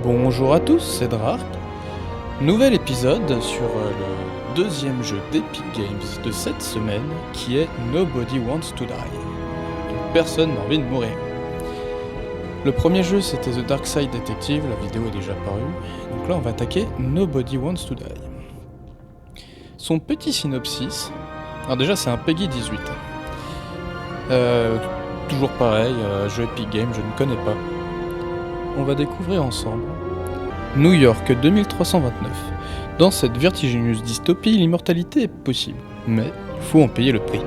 Bonjour à tous, c'est Drark. Nouvel épisode sur le deuxième jeu d'Epic Games de cette semaine qui est Nobody Wants to Die. Donc personne n'a envie de mourir. Le premier jeu c'était The Dark Side Detective, la vidéo est déjà parue. Donc là on va attaquer Nobody Wants to Die. Son petit synopsis, alors déjà c'est un Peggy 18. Toujours pareil, jeu Epic Games, je ne connais pas. On va découvrir ensemble New York 2329. Dans cette vertigineuse dystopie, l'immortalité est possible, mais il faut en payer le prix.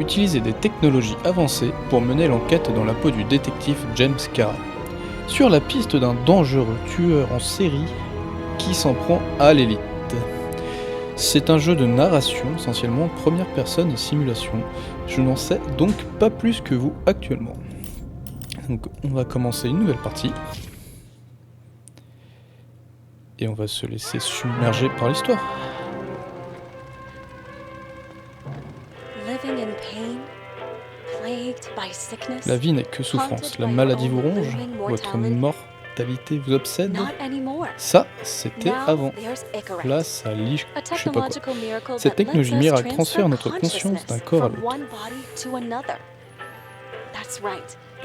Utiliser des technologies avancées pour mener l'enquête dans la peau du détective James Kara, sur la piste d'un dangereux tueur en série qui s'en prend à l'élite. C'est un jeu de narration, essentiellement première personne et simulation. Je n'en sais donc pas plus que vous actuellement. Donc on va commencer une nouvelle partie. Et on va se laisser submerger par l'histoire. La vie n'est que souffrance, la maladie vous ronge, votre mortalité vous obsède. Ça, c'était avant. Là, ça lie je sais pas quoi. Cette technologie miracle transfère notre conscience d'un corps à l'autre.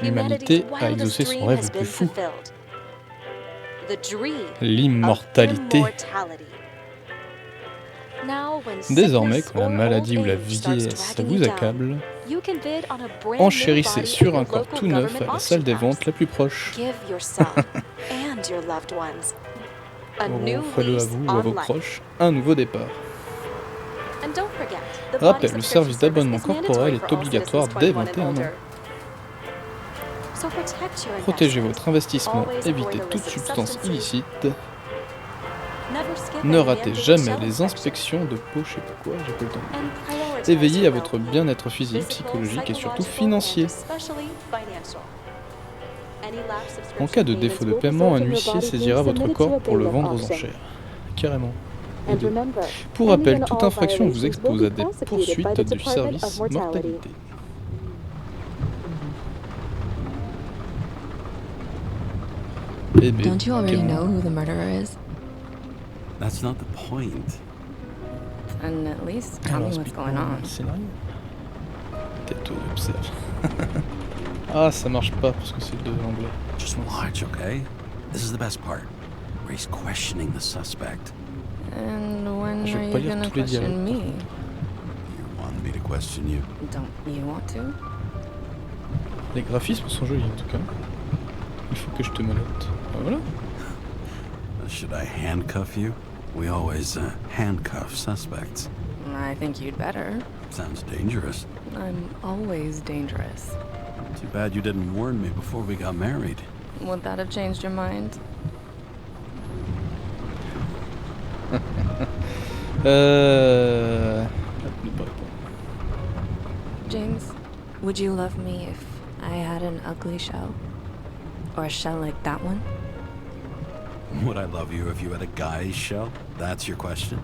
L'humanité a exaucé son rêve le plus fou. L'immortalité. Désormais, quand la maladie ou la vieillesse vous accable, enchérissez sur un corps tout neuf à la salle des ventes la plus proche. Offrez-le à vous ou à vos proches, un nouveau départ. Rappel, le service d'abonnement corporel est obligatoire dès 21 ans. Protégez votre investissement, évitez toute substance illicite. Ne ratez jamais les inspections de peau, je sais pas quoi, j'ai pas le temps. Et veillez à votre bien-être physique, psychologique et surtout financier. En cas de défaut de paiement, un huissier saisira votre corps pour le vendre aux enchères. Carrément. Pour rappel, toute infraction vous expose à des poursuites du service mortalité. Don't you already know who the murderer is? That's not the point. And at least tell me what's going on. Tête observe. Ah, ça marche pas parce que c'est de l'anglais. Just watch, okay? This is the best part. Where he's questioning the suspect. And when are you gonna question me? You want me to question you? Don't you want to? Les graphismes sont jolis en tout cas. Il faut que je te menote. Ah, voilà. Should I handcuff you? We always handcuff suspects. I think you'd better. Sounds dangerous. I'm always dangerous. Too bad you didn't warn me before we got married. Would that have changed your mind? James, would you love me if I had an ugly shell? Or a shell like that one? Would I love you if you had a guy's shell? That's your question?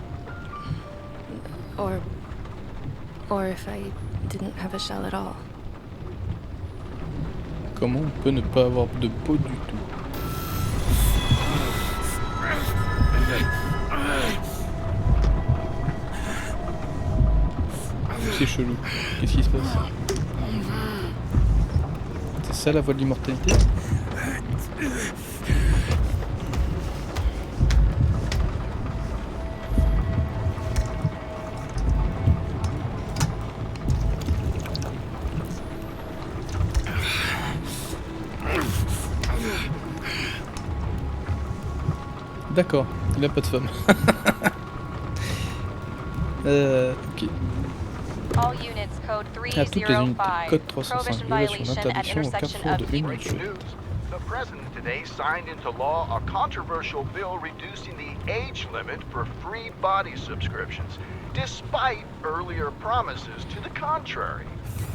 Or if I didn't have a shell at all? Comment on peut ne pas avoir de peau du tout? C'est chelou. Qu'est-ce qui se passe? C'est ça la voie de l'immortalité? D'accord, il a pas de femme. Ok. À toutes les unités, code 305, violation d'interdiction au carrefour de une minute. The President today signed into law a controversial bill reducing the age limit for free body subscriptions, despite earlier promises to the contrary.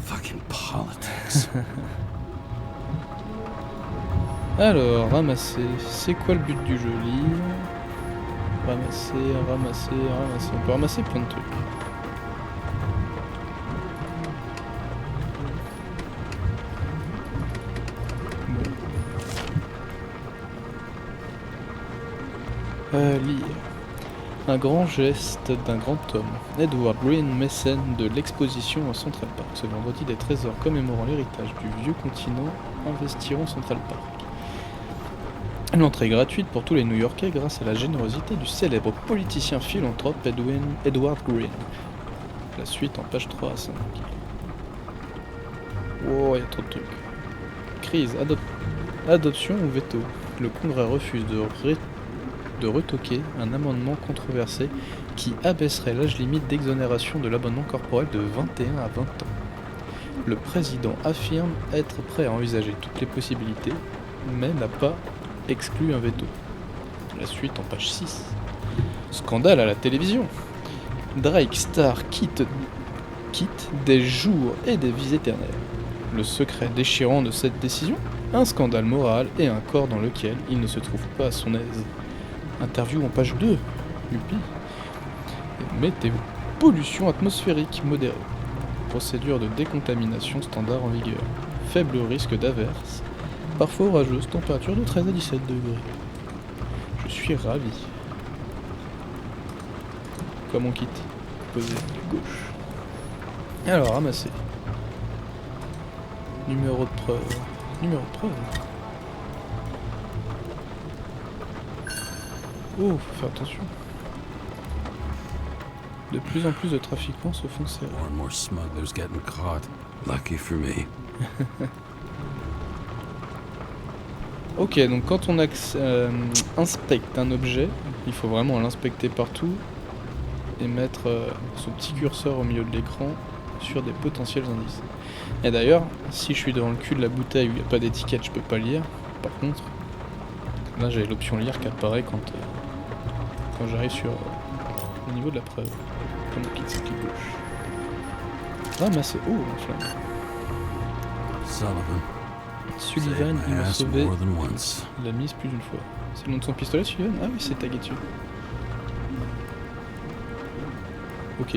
Fucking politics. Alors, ramasser. C'est quoi le but du jeu? Lire. Ramasser, ramasser, ramasser. On peut ramasser plein de trucs. Lire. Un grand geste d'un grand homme. Edward Green, mécène de l'exposition à Central Park. Ce vendredi, des trésors commémorant l'héritage du vieux continent investiront Central Park. L'entrée est gratuite pour tous les New-Yorkais grâce à la générosité du célèbre politicien philanthrope Edward Green. La suite en page 3 à 5. Wow, il y a trop de trucs. Crise, adoption ou veto. Le Congrès refuse de retoquer un amendement controversé qui abaisserait l'âge limite d'exonération de l'abonnement corporel de 21 à 20 ans. Le président affirme être prêt à envisager toutes les possibilités, mais n'a pas exclu un veto. La suite en page 6. Scandale à la télévision. Drake Star quitte des jours et des vies éternelles. Le secret déchirant de cette décision, un scandale moral et un corps dans lequel il ne se trouve pas à son aise. Interview en page 2. Youpi. Météo. Pollution atmosphérique modérée. Procédure de décontamination standard en vigueur. Faible risque d'averse. Parfois orageuse, température de 13 à 17 degrés. Je suis ravi. Comme on quitte. Posé gauche. Alors, ramasser. Numéro de preuve. Numéro de preuve. Oh, faut faire attention. De plus en plus de trafiquants se font serrer. More and more smugglers getting caught. Lucky for me. Ok, donc quand on inspecte un objet, il faut vraiment l'inspecter partout et mettre son petit curseur au milieu de l'écran sur des potentiels indices. Et d'ailleurs, si je suis dans le cul de la bouteille où il n'y a pas d'étiquette, je peux pas lire. Par contre, là j'ai l'option lire qui apparaît quand j'arrive sur le niveau de la preuve. Comme le clic gauche. Ramasser. Oh, un flamme. Sullivan, il m'a sauvé. Il l'a mise plus d'une fois. C'est le nom de son pistolet, Sullivan? Ah oui, c'est tagué dessus. Ok.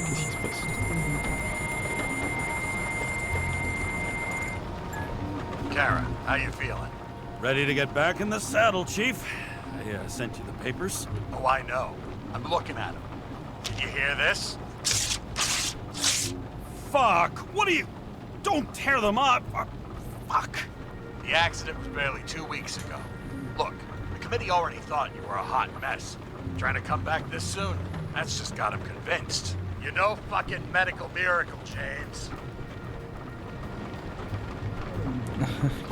Qu'est-ce qui se passe? Kara, how you feeling? Ready to get back in the saddle, Chief. I sent you the papers. Oh, I know. I'm looking at them. Did you hear this? Fuck! What are you... Don't tear them up! Fuck! The accident was barely 2 weeks ago. Look, the committee already thought you were a hot mess. Trying to come back this soon, that's just got them convinced. You're no fucking medical miracle, James.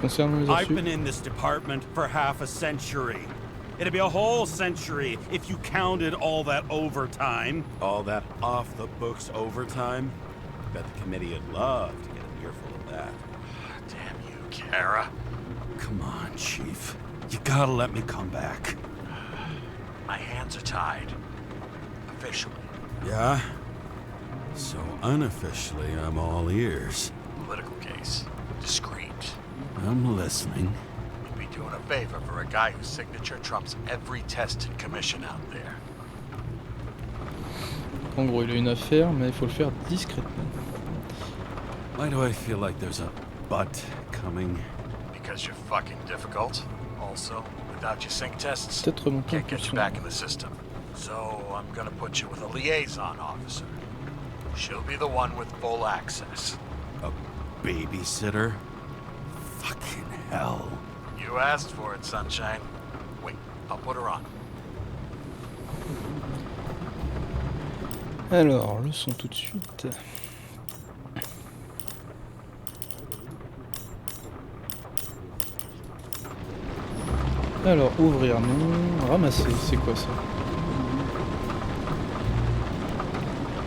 Concernant les I've reçus. been in this department for half a century. It'd be a whole century if you counted all that overtime. All that off-the-books overtime? Bet the committee would love to get an earful of that. Damn you, Kara. Come on, Chief. You gotta let me come back. My hands are tied. Officially. Yeah? So unofficially, I'm all ears. Political case. Discreet. I'm listening. You'd be doing a favor for a guy whose signature trumps every tested commission out there. En gros, il a une affaire, mais il faut le faire discrètement. Why do I feel like there's a butt coming? Because you're fucking difficult. Also, without your sync tests, Peut-être remonter en can't get you fonction. back in the system. So I'm gonna put you with a liaison officer. She'll be the one with full access. A babysitter? Fucking hell. You asked for it, Sunshine. Wait, I'll put her on. Alors, le son tout de suite. Alors, ouvrir, non. Ramasser, c'est quoi ça?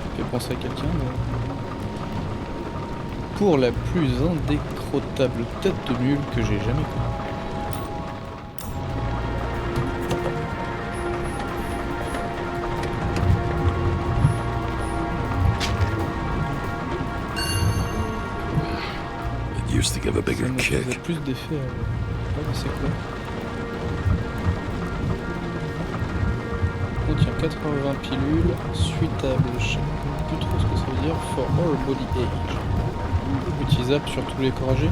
Ça fait penser à quelqu'un, mais... Pour la plus indécrottable tête de mule que j'ai jamais connue. It used to give a Ça bigger me faisait kick. plus d'effet à... Ah, mais c'est quoi? Contient 80 pilules, suitable, je sais plus trop ce que ça veut dire, for all body age. Utilisable sur tous les corps âgés.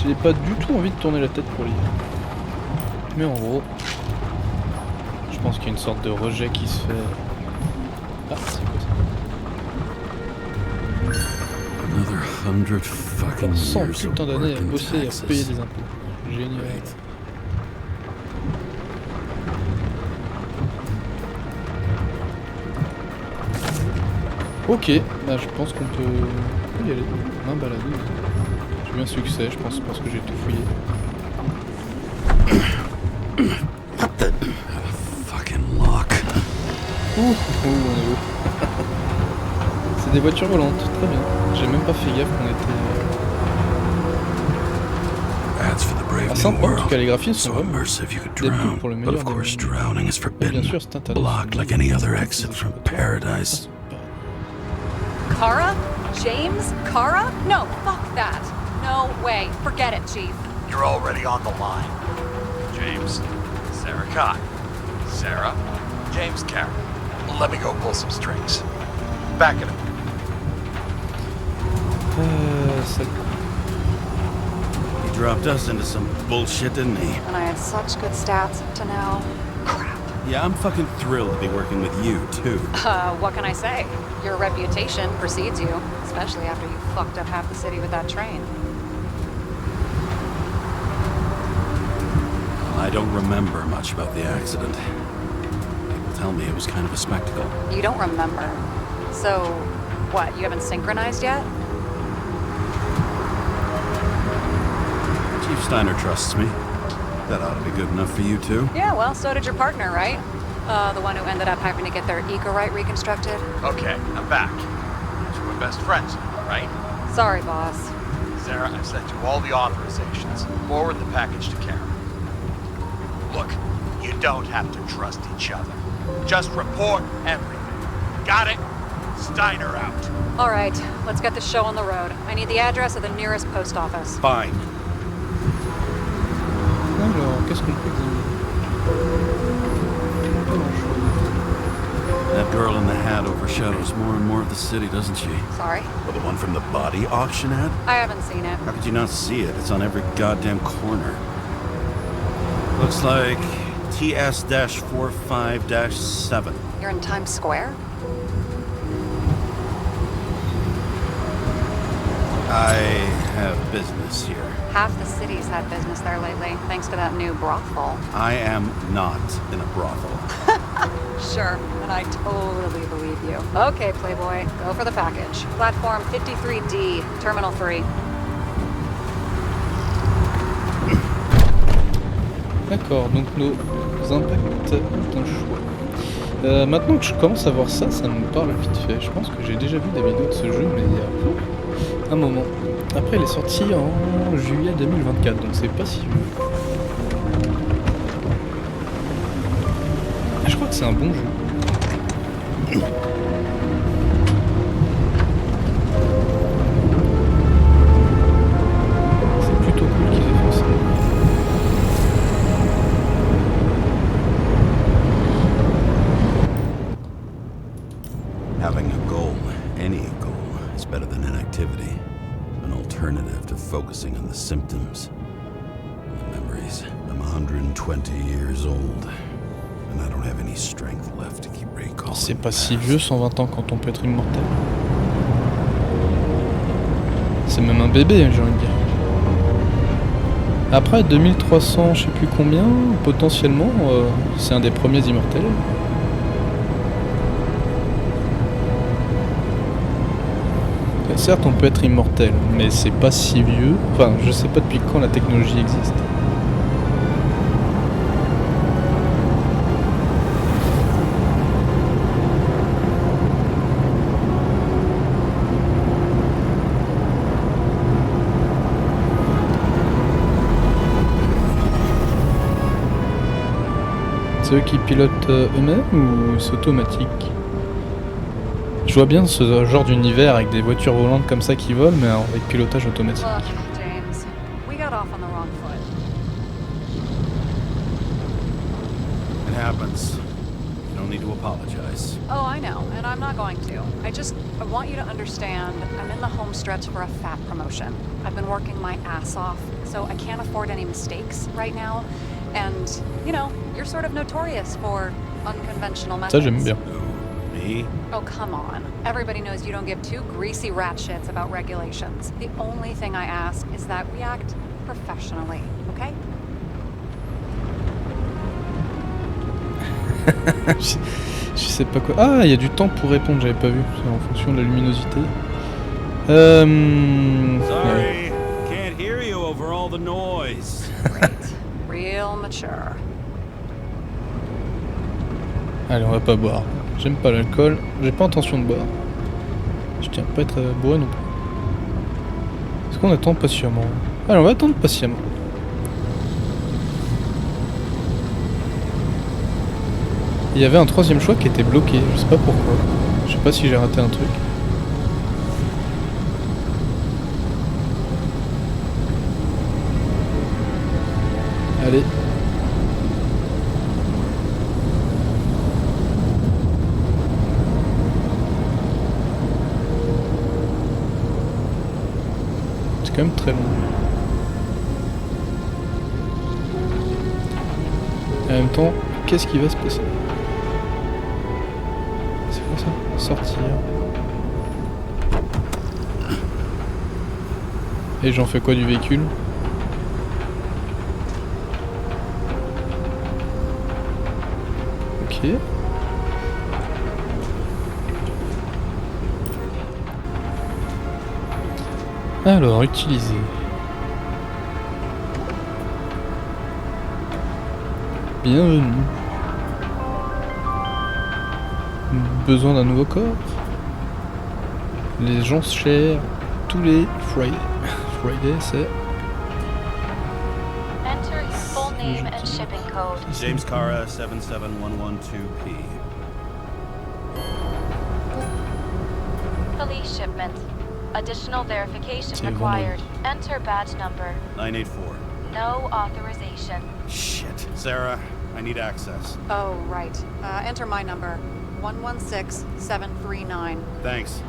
J'ai pas du tout envie de tourner la tête pour lire. Mais en gros, je pense qu'il y a une sorte de rejet qui se fait. Ah, c'est quoi ça? Another 100 fucking 100 years of putain d'années à work and bosser et à taxes. payer des impôts. Génial. Great. Ok, bah je pense qu'on peut y aller. Main baladeuse. J'ai eu un succès, je pense, parce que j'ai tout fouillé. Fucking lock. On est où? C'est des voitures volantes, très bien. J'ai même pas fait gaffe qu'on était. That's for the brave Ah, new sympa, en tout world. cas, les graphismes sont So vraiment. immersive you could Des pubs drown. pour le But meilleur of des course, mondes. drowning is Et forbidden. bien sûr, c'est interdit. Blocked like any other exit from paradise. Kara? James? Kara? No, fuck that. No way. Forget it, Chief. You're already on the line. James, Sarah Kai. Sarah, James Karen. Let me go pull some strings. Back it up. Ça... He dropped us into some bullshit, didn't he? And I had such good stats up to now. Crap. Yeah, I'm fucking thrilled to be working with you, too. What can I say? Your reputation precedes you, especially after you fucked up half the city with that train. I don't remember much about the accident. People tell me it was kind of a spectacle. You don't remember. So, what, you haven't synchronized yet? Chief Steiner trusts me. That ought to be good enough for you, too. Yeah, well, so did your partner, right? The one who ended up having to get their eco-right reconstructed. Okay, I'm back. So we're best friends, right? Sorry, boss. Sarah, I've sent you all the authorizations. Forward the package to Karen. Look, you don't have to trust each other. Just report everything. Got it? Steiner out. All right, let's get the show on the road. I need the address of the nearest post office. Fine. Alors, qu'est-ce qu'on peut examiner? Pas grand-chose. That girl in the hat overshadows more and more of the city, doesn't she? Sorry? Well, the one from the body auction ad? I haven't seen it. How could you not see it? It's on every goddamn corner. Looks like TS-45-7. You're in Times Square? I have business here. Half the city's had business there lately, thanks to that new brothel. I am not in a brothel. Sure, and I totally believe you. Okay, Playboy, go for the package. Platform 53D, Terminal 3. D'accord, donc nos impacts d'un choix. Maintenant que je commence à voir ça, ça me parle vite fait. Je pense que j'ai déjà vu des vidéos de ce jeu, mais il y a un moment. Après, il est sorti en juillet 2024, donc c'est pas si vieux. Je crois que c'est un bon jeu. C'est plutôt cool qu'ils aient fait ça. Having a goal, any goal, is better than inactivity. An alternative to focusing on the symptoms and the memories. I'm 120 years old, and I don't have any strength left to keep recalling. C'est pas si vieux, 120 ans quand on peut être immortel. C'est même un bébé, j'ai envie de dire. Après 2300, je sais plus combien, potentiellement, c'est un des premiers immortels. Certes, on peut être immortel, mais c'est pas si vieux. Enfin, je sais pas depuis quand la technologie existe. C'est eux qui pilotent eux-mêmes ou c'est automatique? Je vois bien ce genre d'univers avec des voitures volantes comme ça qui volent, mais avec pilotage automatique. Look, James, we got off on the wrong foot. It happens. You no need to apologize. Oh, I know, and I'm not going to. I want you to understand, I'm in the home stretch for a fat promotion. I've been working my ass off, so I can't afford any mistakes right now. And, you know, you're sort of notorious for unconventional methods. Ça, j'aime bien. Who, me? Oh, come on. Everybody knows you don't give two greasy rat shits about regulations. The only thing I ask is that we act professionally, okay? Je sais pas quoi. Ah, il y a du temps pour répondre, j'avais pas vu. C'est en fonction de la luminosité. Ouais. Sorry, can't hear you over all the noise. Great. Real mature. Allez, on va pas boire. J'aime pas l'alcool. J'ai pas intention de boire. Je tiens pas à être bourré non plus. Est-ce qu'on attend patiemment? Allez, on va attendre patiemment. Il y avait un troisième choix qui était bloqué, je sais pas pourquoi. Je sais pas si j'ai raté un truc. Allez. C'est quand même très long. En même temps, qu'est-ce qui va se passer? C'est quoi ça? Sortir. Et j'en fais quoi du véhicule? Ok. Alors, utiliser. Bienvenue. Besoin d'un nouveau corps. Les gens chers tous les Friday. Friday, c'est... Enter your full name and shipping code. James Cara, 77112P. Police shipment. Additional verification C'est required. Enter badge number. 984. No authorization. Shit. Sarah, I need access. Oh, right. Enter my number. 116739. Thanks.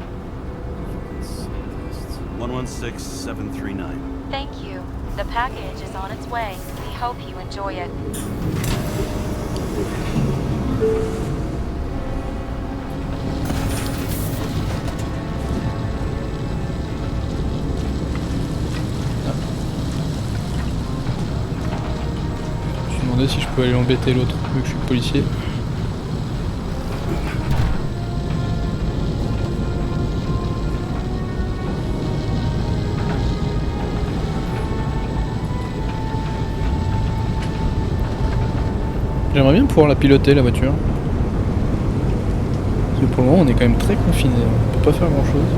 116739. Thank you. The package is on its way. We hope you enjoy it. Je me demandais si je pouvais aller embêter l'autre, vu que je suis policier. J'aimerais bien pouvoir la piloter, la voiture. Parce que pour le moment, on est quand même très confiné. On peut pas faire grand chose.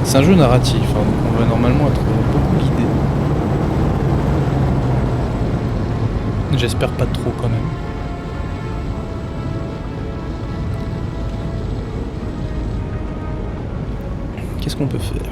C'est un jeu narratif, hein, donc on va normalement être beaucoup guidé. J'espère pas trop quand même. Qu'est-ce qu'on peut faire?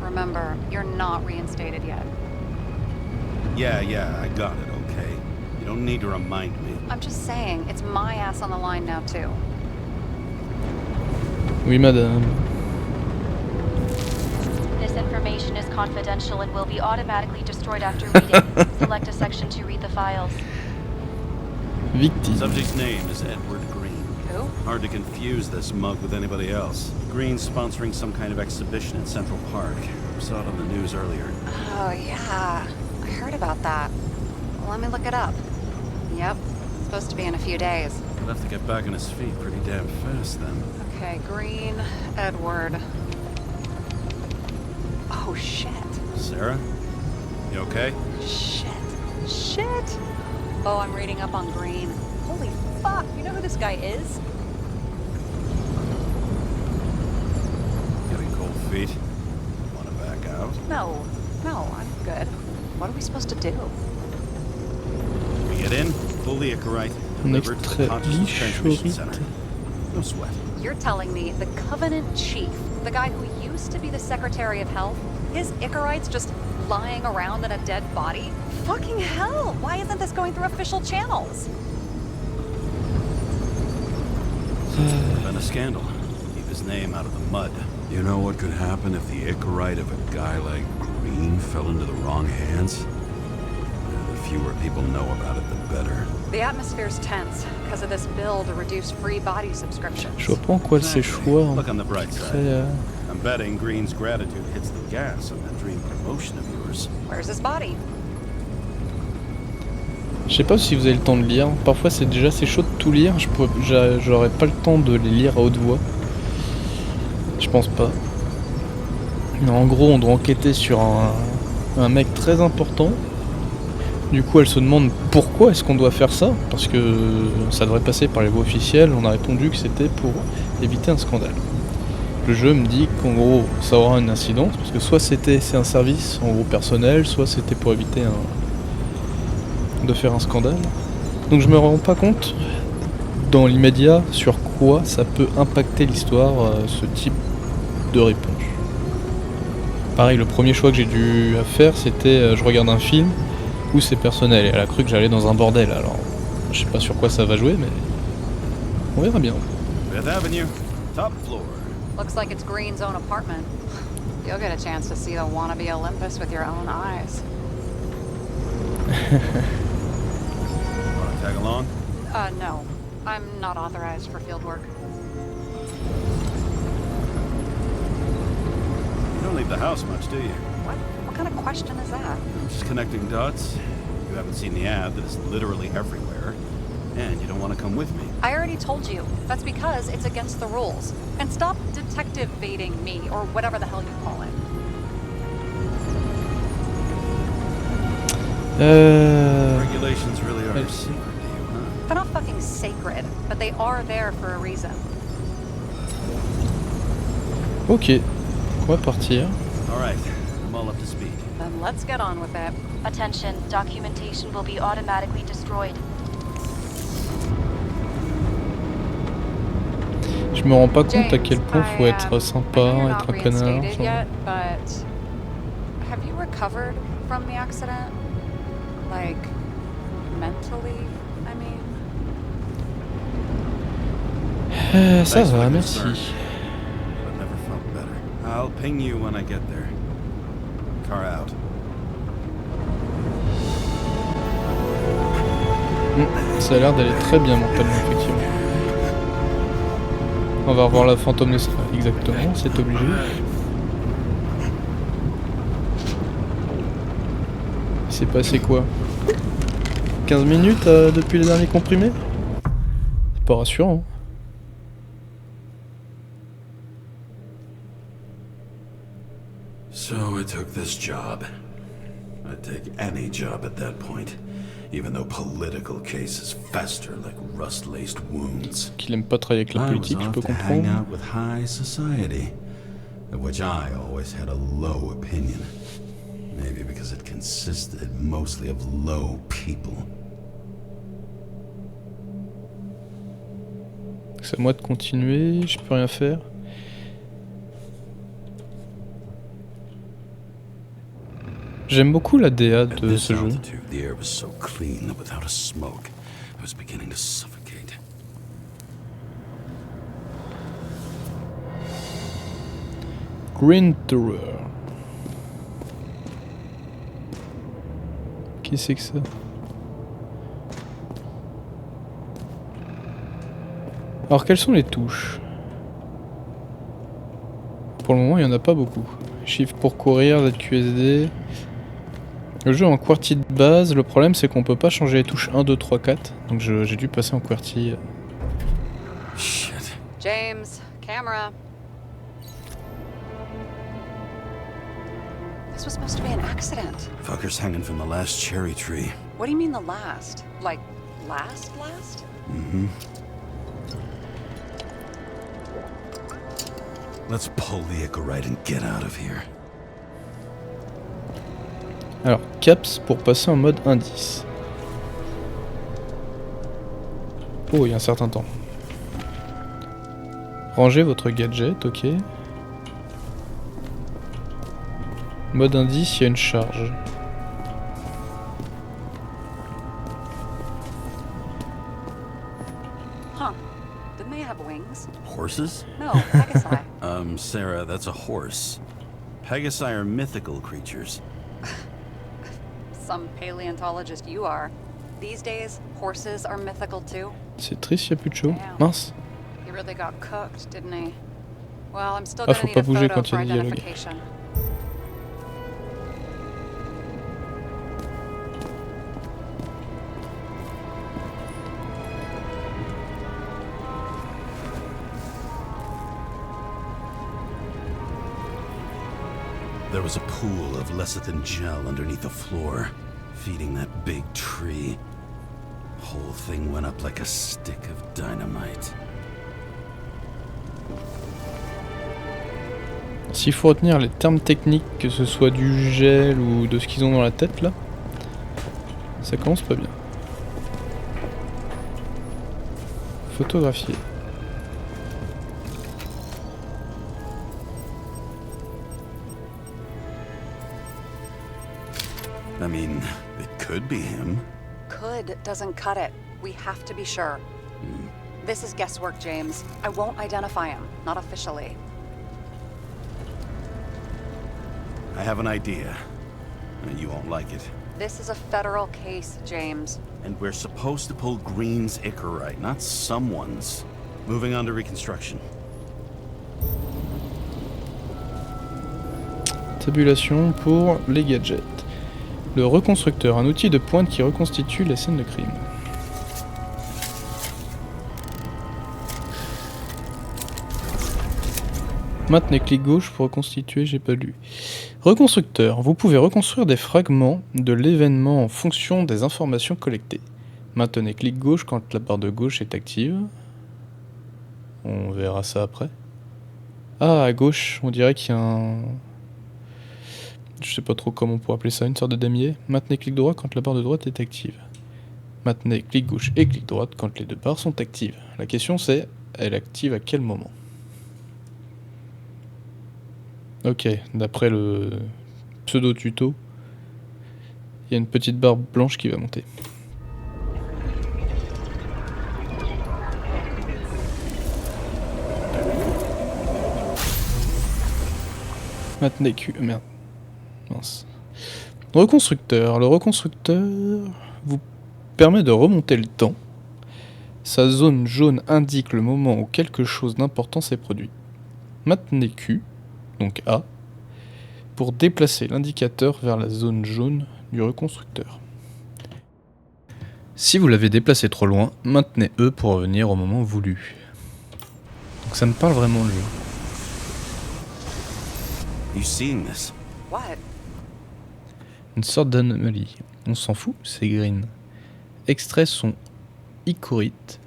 Remember, you're not reinstated yet. Yeah, I got it, okay? You don't need to remind me. I'm just saying, it's my ass on the line now, too. Oui, madame. This information is confidential and will be automatically destroyed after reading. Select a section to read the files. Victime. Subject's name is Edward Green. Who? Hard to confuse this mug with anybody else. Green's sponsoring some kind of exhibition in Central Park. Saw it on the news earlier. Oh, yeah. I heard about that. Let me look it up. Yep. Supposed to be in a few days. He'll have to get back on his feet pretty damn fast then. Okay, Green, Edward. Oh, shit. Sarah? You okay? Shit. Oh, I'm reading up on Green. Holy fuck, you know who this guy is? Getting cold feet? Wanna back out? No, I'm good. What are we supposed to do? We get in, pull the Icarite, Un deliver it to the extrait Consciousness Transmission lichorite. Center. No sweat. You're telling me the Covenant Chief, the guy who used to be the Secretary of Health, his Icarite's just lying around in a dead body? Fucking hell! Why isn't this going through official channels? Been a scandal. Keep his name out of the mud. You know what could happen if the Icarite of a guy like Green fell into the wrong hands? The fewer people know about it, the better. The atmosphere's tense because of this bill to reduce free body subscriptions. Je vois pas en quoi ces choix Look on the bright très, side. I'm betting Green's gratitude hits the gas on that dream promotion of yours. Where's his body? Je sais pas si vous avez le temps de lire. Parfois c'est déjà assez chaud de tout lire. J'aurais pas le temps de les lire à haute voix. Je pense pas. Mais en gros, on doit enquêter sur un mec très important. Du coup, elle se demande pourquoi est-ce qu'on doit faire ça, parce que ça devrait passer par les voies officielles. On a répondu que c'était pour éviter un scandale. Le jeu me dit qu'en gros, ça aura une incidence, parce que soit c'est un service en gros personnel, soit c'était pour éviter de faire un scandale. Donc je me rends pas compte dans l'immédiat sur quoi ça peut impacter l'histoire, ce type de réponse. Pareil, le premier choix que j'ai dû faire, c'était je regarde un film où c'est personnel, et elle a cru que j'allais dans un bordel, alors je sais pas sur quoi ça va jouer, mais on verra bien. Fifth Avenue, top floor. Looks like it's Green's own apartment. You'll get a chance to see the wannabe Olympus with your own eyes. Wanna tag along? No. I'm not authorized for field work. You don't leave the house much, do you? What? What kind of question is that? I'm just connecting dots. You haven't seen the ad that is literally everywhere. And you don't want to come with me. I already told you. That's because it's against the rules. And stop detective baiting me, or whatever the hell you call it. Regulations really are a secret to you, huh? They're not fucking sacred, but they are there for a reason. Ok, on va partir. Alright, I'm all up to speed. Then let's get on with it. Attention, documentation will be automatically destroyed. Je me rends pas compte à quel point faut I être sympa, know you're être not un connard. reinstated genre. yet, but have you recovered from the accident? Like, mentally, I mean? Ça Thanks for va, the merci. concern, but never felt better. I'll ping you when I get there. Car out. Ça a l'air d'aller très bien mentalement, effectivement. On va revoir la fantôme Nestra, exactement, c'est obligé. Il s'est passé quoi? 15 minutes depuis le dernier comprimé? C'est pas rassurant. So I took this job. I'd take any job at that point, even though political cases fester like rust-laced wounds. Qu'il aime pas travailler avec la I was politique, je off peux to hang comprendre. out with high society, of which I always had a low opinion. Maybe because it consisted mostly of low people. C'est à moi de continuer, je peux rien faire. J'aime beaucoup la DA At de this ce jeu. altitude, the air was so clean that without a smoke, I was beginning to suffocate. Green Tower. Qu'est-ce que c'est que ça? Alors quelles sont les touches? Pour le moment il n'y en a pas beaucoup. Shift pour courir, ZQSD. Le jeu est en QWERTY de base, le problème c'est qu'on peut pas changer les touches 1, 2, 3, 4. Donc j'ai dû passer en QWERTY. Shit. James, camera. This was supposed to be an accident. Fuckers hanging from the last cherry tree. What do you mean the last? Like, last? Mm-hmm. Let's pull the Icarite and get out of here. Alors, caps pour passer en mode indice. Oh, il y a un certain temps. Rangez votre gadget, ok. Mode indice, il y a une charge. Huh. Didn't they have wings? Horses? No, Pegasi. Sarah, that's a horse. Pegasi are mythical creatures. Some paleontologist you are. These days, horses are mythical too. C'est triste, il n'y a plus de show. Damn. Mince. He really got cooked, didn't he? Well, I'm still Ah, gonna faut need pas a bouger photo quand il y for a des dialogues. identification. There was a pool of lecithin gel underneath the floor, feeding that big tree. Whole thing went up like a stick of dynamite. S'il faut retenir les termes techniques, que ce soit du gel ou de ce qu'ils ont dans la tête là, ça commence pas bien. Photographier. I mean, it could be him. Could doesn't cut it. We have to be sure. This is guesswork, James. I won't identify him. Not officially. I have an idea. You won't like it. This is a federal case, James. And we're supposed to pull Green's Icarite, not someone's. Moving on to reconstruction. Tabulation pour les gadgets. Le reconstructeur, un outil de pointe qui reconstitue les scènes de crime. Maintenez clic gauche pour reconstituer, j'ai pas lu. Reconstructeur, vous pouvez reconstruire des fragments de l'événement en fonction des informations collectées. Maintenez clic gauche quand la barre de gauche est active. On verra ça après. Ah, à gauche, on dirait qu'il y a un... Je sais pas trop comment on pourrait appeler ça, une sorte de damier. Maintenez clic droit quand la barre de droite est active. Maintenez clic gauche et clic droite quand les deux barres sont actives. La question c'est, elle est active à quel moment? Ok, d'après le pseudo-tuto, il y a une petite barre blanche qui va monter. Maintenez Q... Merde. Mince. Reconstructeur. Le reconstructeur vous permet de remonter le temps. Sa zone jaune indique le moment où quelque chose d'important s'est produit. Maintenez Q, donc A, pour déplacer l'indicateur vers la zone jaune du reconstructeur. Si vous l'avez déplacé trop loin, maintenez E pour revenir au moment voulu. Donc ça me parle vraiment le jeu. You seeing this? What? Une sorte d'anomalie. On s'en fout, c'est green. Extrait son Icarite.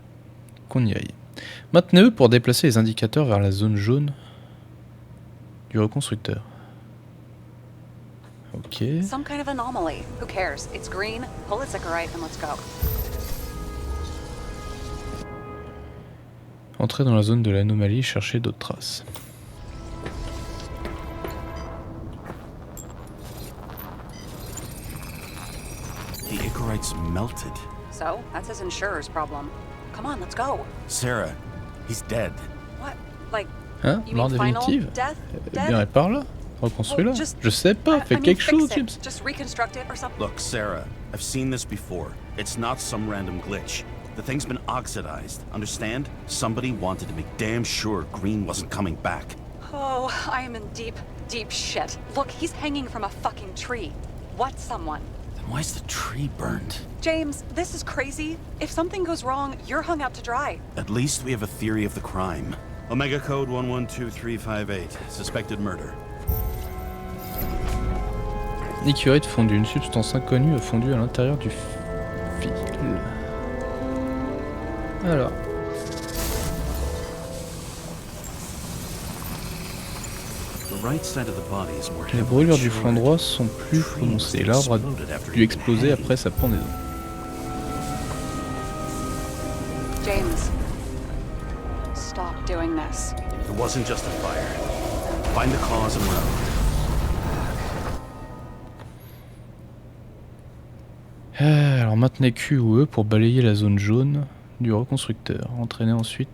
Qu'on y aille. Maintenez E pour déplacer les indicateurs vers la zone jaune du reconstructeur. Ok. Some kind of anomaly. Who cares? It's green. Pull its Icarite and let's go. Entrez dans la zone de l'anomalie, cherchez d'autres traces. The Icarite's melted. So, that's his insurer's problem. Come on, let's go. Sarah, he's dead. What? Like, Hein? you Mort mean final définitive? death? Bien, elle part là. Reconstruis-la. Well, just- Je sais pas, fais I mean, quelque fix chose, it. James. Just reconstruct it or something. Look, Sarah, I've seen this before. It's not some random glitch. The thing's been oxidized, understand? Somebody wanted to make damn sure Green wasn't coming back. Oh, I am in deep, deep shit. Look, he's hanging from a fucking tree. What someone? Then why is the tree burned? James, this is crazy. If something goes wrong, you're hung out to dry. At least we have a theory of the crime. Omega code 112358. Suspected murder. Icarite fondu, une substance inconnue a fondu à l'intérieur du fil. Alors. right side of the body is more Les heavily brûlures du flanc charred. droit sont plus prononcées. L'arbre a dû exploser après sa pendaison. James, stop doing this. It wasn't just a fire. Find the cause and run. Alors maintenez Q ou E pour balayer la zone jaune du reconstructeur. Entraînez ensuite.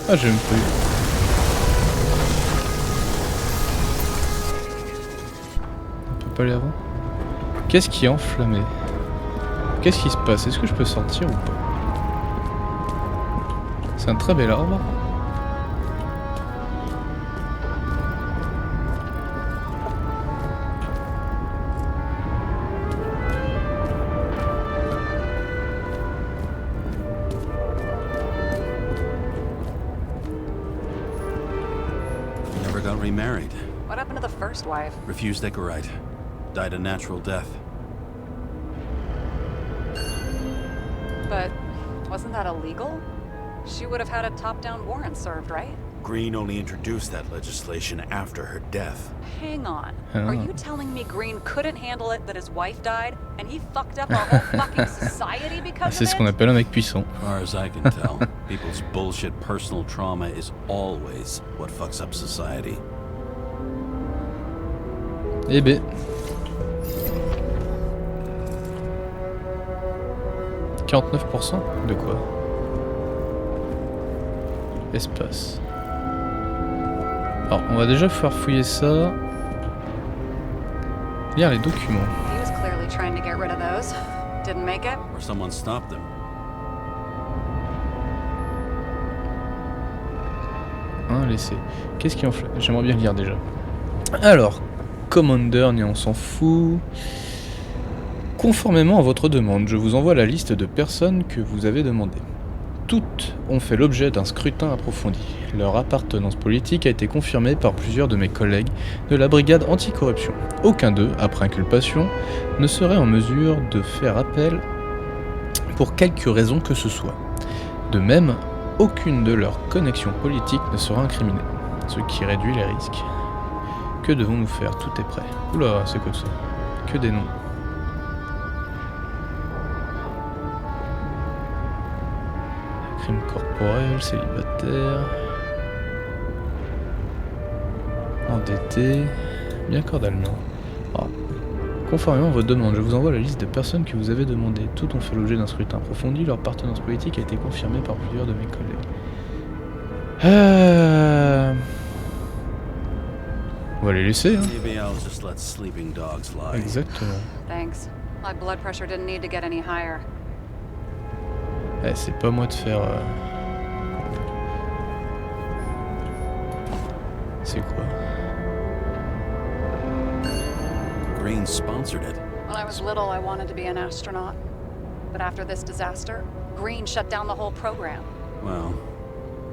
Ah, j'ai même pas eu. On peut pas aller avant. Qu'est-ce qui est enflammé? Qu'est-ce qui se passe? Est-ce que je peux sortir ou pas? C'est un très bel arbre. Never got remarried. What happened to the first wife? Refused Icarite. Died a natural death. But wasn't that illegal? She would have had a top-down warrant served, right? Green only introduced that legislation after her death. Hang on. Oh. Are you telling me Green couldn't handle it that his wife died and he fucked up our whole fucking society because C'est of ce it? qu'on appelle un mec puissant. As far as I can tell, people's bullshit personal trauma is always what fucks up society. Eh ben. « 49% de quoi? Espace. Alors, on va déjà faire fouiller ça. Lire les documents. He was clearly trying to get rid of those. Didn't make it. Or someone stopped them. Laissez. Qu'est-ce qui enflamme? J'aimerais bien lire déjà. Alors, Commander, on s'en fout. Conformément à votre demande, je vous envoie la liste de personnes que vous avez demandées. Toutes ont fait l'objet d'un scrutin approfondi. Leur appartenance politique a été confirmée par plusieurs de mes collègues de la brigade anticorruption. Aucun d'eux, après inculpation, ne serait en mesure de faire appel pour quelque raison que ce soit. De même, aucune de leurs connexions politiques ne sera incriminée, ce qui réduit les risques. Que devons-nous faire? Tout est prêt. Oula, c'est quoi ça? Que des noms. Crime corporel, célibataire, endetté, bien corps d'allemand. Conformément à votre demande, je vous envoie la liste des personnes que vous avez demandées. Toutes ont fait l'objet d'un scrutin approfondi. Leur appartenance politique a été confirmée par plusieurs de mes collègues. On va les laisser, hein. Maybe I'll just let sleeping dogs lie. Exactement. Thanks. My blood pressure didn't need to get any higher. Eh, c'est pas moi de faire... C'est quoi? Green sponsored it. When I was little, I wanted to be an astronaut. But after this disaster, Green shut down the whole program. Well,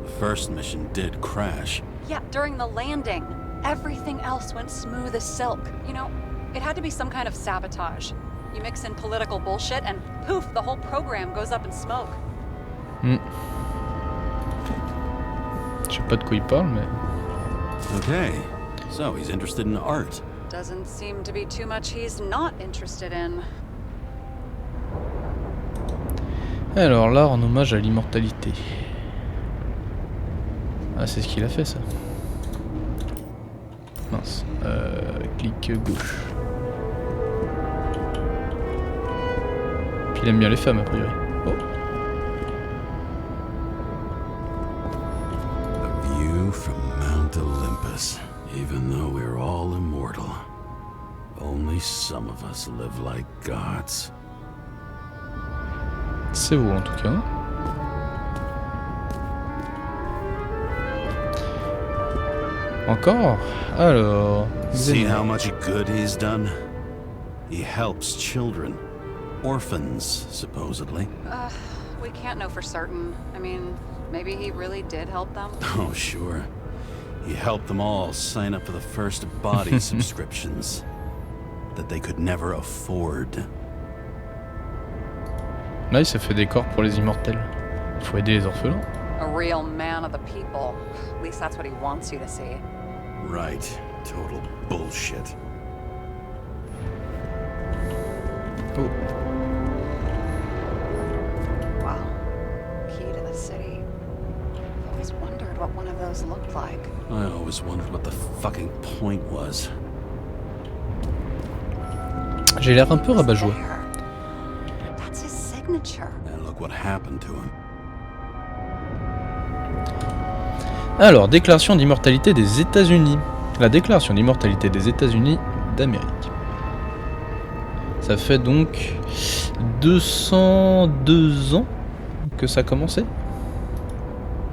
the first mission did crash. Yeah, during the landing. Everything else went smooth as silk. You know, it had to be some kind of sabotage. You mix in political bullshit and poof, the whole program goes up in smoke. Je sais pas de quoi il parle, mais... Okay, so he's interested in art. Doesn't seem to be too much he's not interested in. Alors, l'art en hommage à l'immortalité. Ah, c'est ce qu'il a fait, ça. Mince. Clic gauche. Puis il aime bien les femmes, a priori. Oh. A view from Mount Olympus. Even though we're all immortal, only some of us live like gods. C'est beau, en tout cas. Encore? Alors... See how much good he's done? He helps children. Orphans, supposedly. We can't know for certain. I mean, maybe he really did help them. Oh, sure. He helped them all sign up for the first body subscriptions that they could never afford. Là, il s'est fait des corps pour les immortels. Il faut aider les orphelins. A real man of the people. At least that's what he wants you to see. Right. Total bullshit. Oh. Wow. Key to the city. I've always wondered what one of those looked like. I always wondered what the fucking point was. J'ai l'air un peu rabat-joie. There. That's his signature. And look what happened to him. Alors, déclaration d'immortalité des États-Unis. La déclaration d'immortalité des États-Unis d'Amérique. Ça fait donc 202 ans que ça a commencé.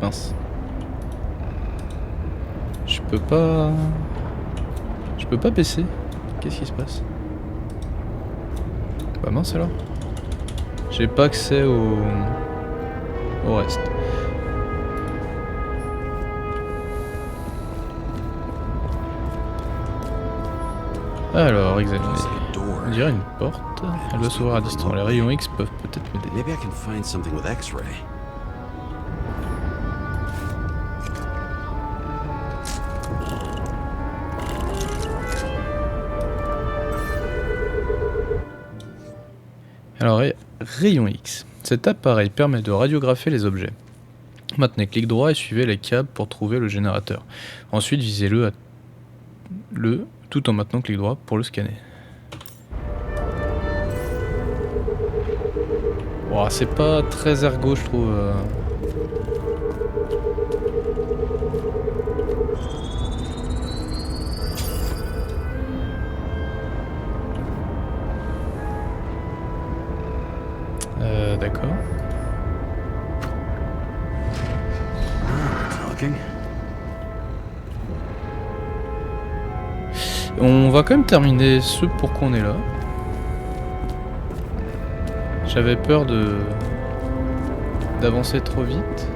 Mince. Je peux pas baisser. Qu'est-ce qui se passe? Bah mince alors. J'ai pas accès au reste. Alors, examiner. On dirait une porte. Elle doit s'ouvrir à distance. Les rayons X peuvent peut-être m'aider. Maybe I can find something with X-ray. Alors, rayon X. Cet appareil permet de radiographier les objets. Maintenez clic droit et suivez les câbles pour trouver le générateur. Ensuite, visez-le tout en maintenant clic droit pour le scanner. Wow, c'est pas très ergo, je trouve. D'accord. On va quand même terminer ce pourquoi on est là. J'avais peur d'avancer trop vite.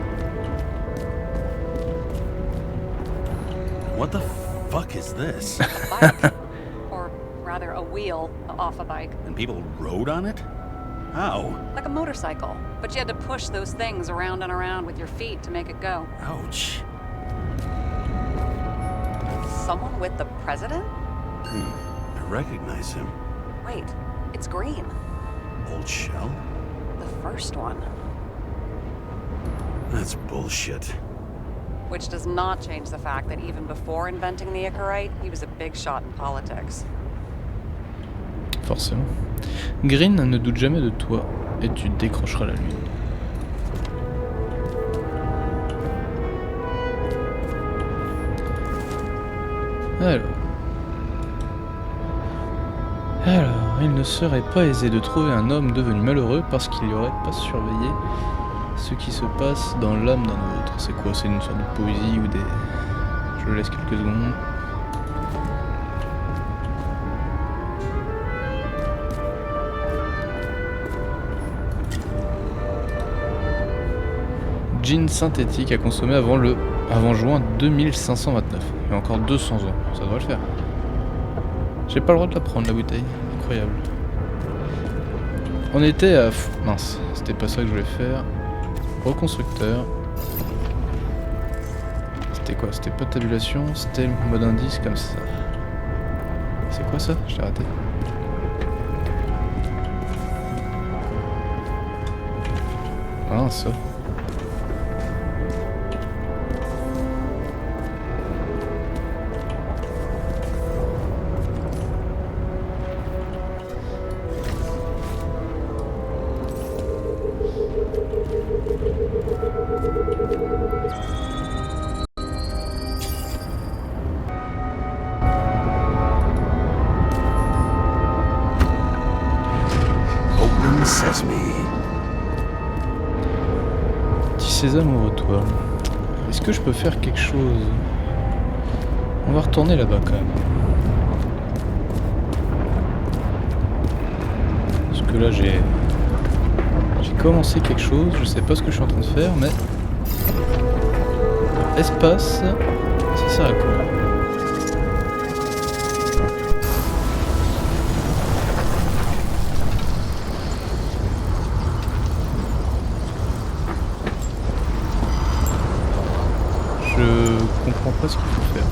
What the fuck is this? A bike. Or rather, a wheel off a bike. And people rode on it? How? Like a motorcycle. But you had to push those things around and around with your feet to make it go. Ouch. Someone with the president? I recognize him. Wait, it's Green. Old Shell? The first one. That's bullshit. Which does not change the fact that even before inventing the Icarite, he was a big shot in politics. Forcément. Green ne doute jamais de toi et tu décrocheras la lune. Alors, il ne serait pas aisé de trouver un homme devenu malheureux parce qu'il n'y aurait pas surveillé ce qui se passe dans l'âme d'un autre. C'est quoi? C'est une sorte de poésie ou des... Je laisse quelques secondes. Gin synthétique à consommer avant juin 2529. Il y a encore 200 ans, ça devrait le faire. J'ai pas le droit de la prendre la bouteille, incroyable. On était à... Mince, c'était pas ça que je voulais faire. Reconstructeur. C'était quoi? C'était pas tabulation, c'était le mode indice comme ça. C'est quoi ça? Je l'ai raté. Ah ça. Petit sésame, ouvre-toi. Est-ce que je peux faire quelque chose? On va retourner là-bas quand même. Parce que là j'ai J'ai commencé quelque chose, je sais pas ce que je suis en train de faire, mais... Espace... Ça sert à quoi? Je comprends pas ce qu'il faut faire.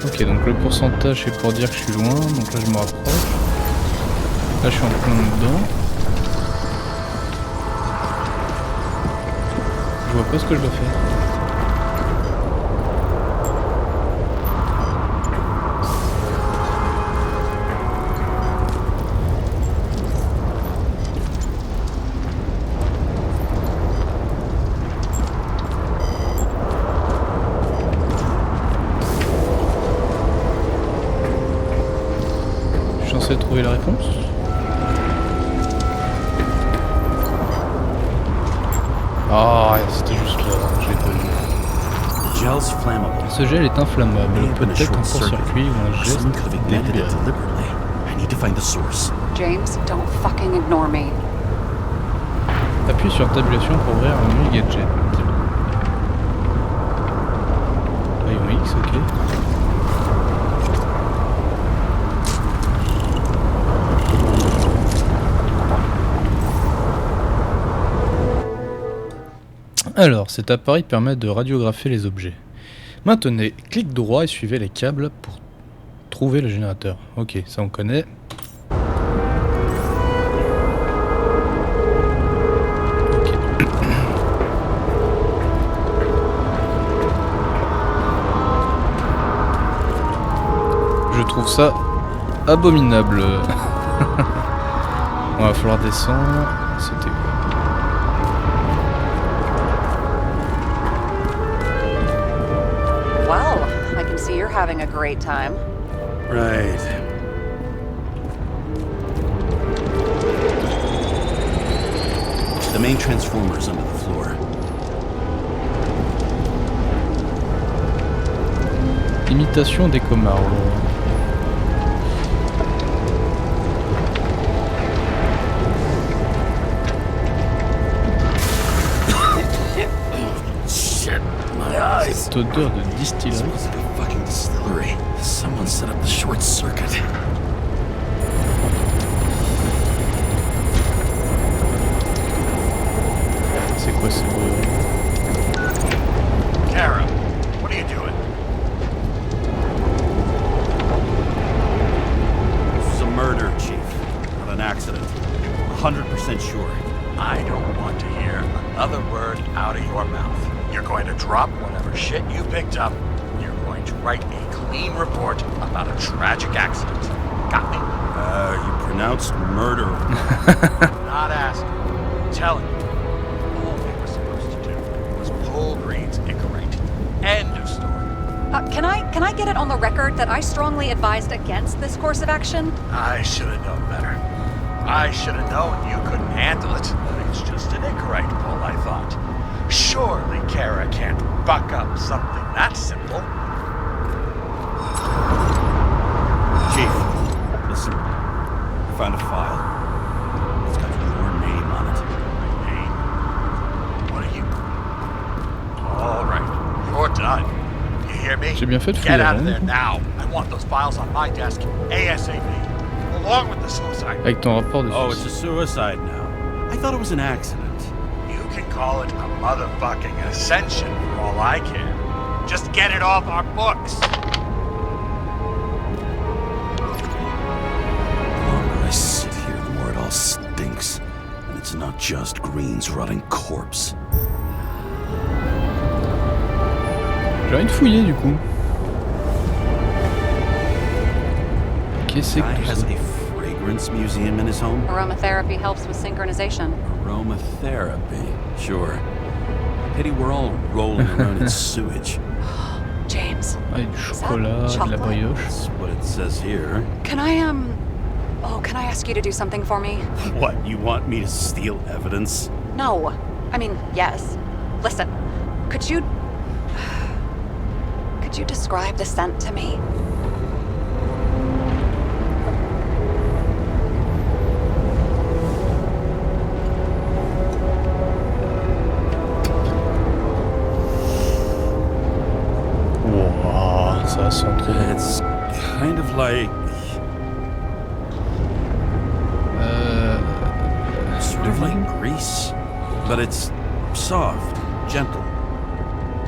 Ok, donc le pourcentage c'est pour dire que je suis loin, donc là je me rapproche. Là je suis en plein dedans. Je vois pas ce que je dois faire. Je suis censé trouver la réponse. Ah, c'était juste là, je l'ai pas vu. Gel's flammable. Ce gel est inflammable, peut-être un court-circuit ou un geste Someone could have ignited it délibéré. deliberately. I need to find the source. James, don't fucking ignore me. Appuie sur tabulation pour ouvrir un menu gadget. Rayon X, ok. Alors, cet appareil permet de radiographier les objets. Maintenez, clic droit et suivez les câbles pour trouver le générateur. Ok, ça on connaît. Ok. Je trouve ça abominable. On va falloir descendre. C'était où? Well, I can see you're having a great time. Right. The main transformer is under the floor. Imitation des comards. Shit, my eyes. Cette odeur de This distillerie. was like a fucking distillery. Someone set up the short circuit. C'est quoi ce bruit? Kara, what are you doing? This is a murder, Chief. Not an accident. 100% sure. I don't want to hear another word out of your mouth. You're going to drop whatever shit you picked up. You're going to write a clean report about a tragic accident. Got me? You pronounced murder. Not asking. Telling you. All we were supposed to do was pull Green's Icarate. End of story. Can I get it on the record that I strongly advised against this course of action? I should have known better. I should have known you couldn't handle it. It's just an Icarite pull, I thought. Surely Kara can't buck up something that simple. Chief, listen. I found a file. It's got your name on it. My name? What are you? All right, you're done. You hear me? J'ai bien fait de Get fouiller out of avant. there now. I want those files on my desk ASAP, along with the suicide. Avec ton rapport de Oh, it's a suicide. suicide now. I thought it was an accident. You can call it a motherfucking ascension for all I care. Just get it off our books. The longer I sit here, the more it all stinks. And it's not just Green's rotting corpse. J'ai envie de fouiller du coup. Qu'est-ce Guy que has c'est? a fragrance museum in his home. Aromatherapy helps with synchronization. Aromatherapy. Sure. Pity we're all rolling around in sewage. James. Ah, et du chocolat, de la chocolate? brioche. That's what it says here. Can I ask you to do something for me? What, you want me to steal evidence? No. I mean, yes. Listen, could you describe the scent to me? Wow, ça sent trop bon. It's kind of like... Sort of like grease, but it's soft, gentle.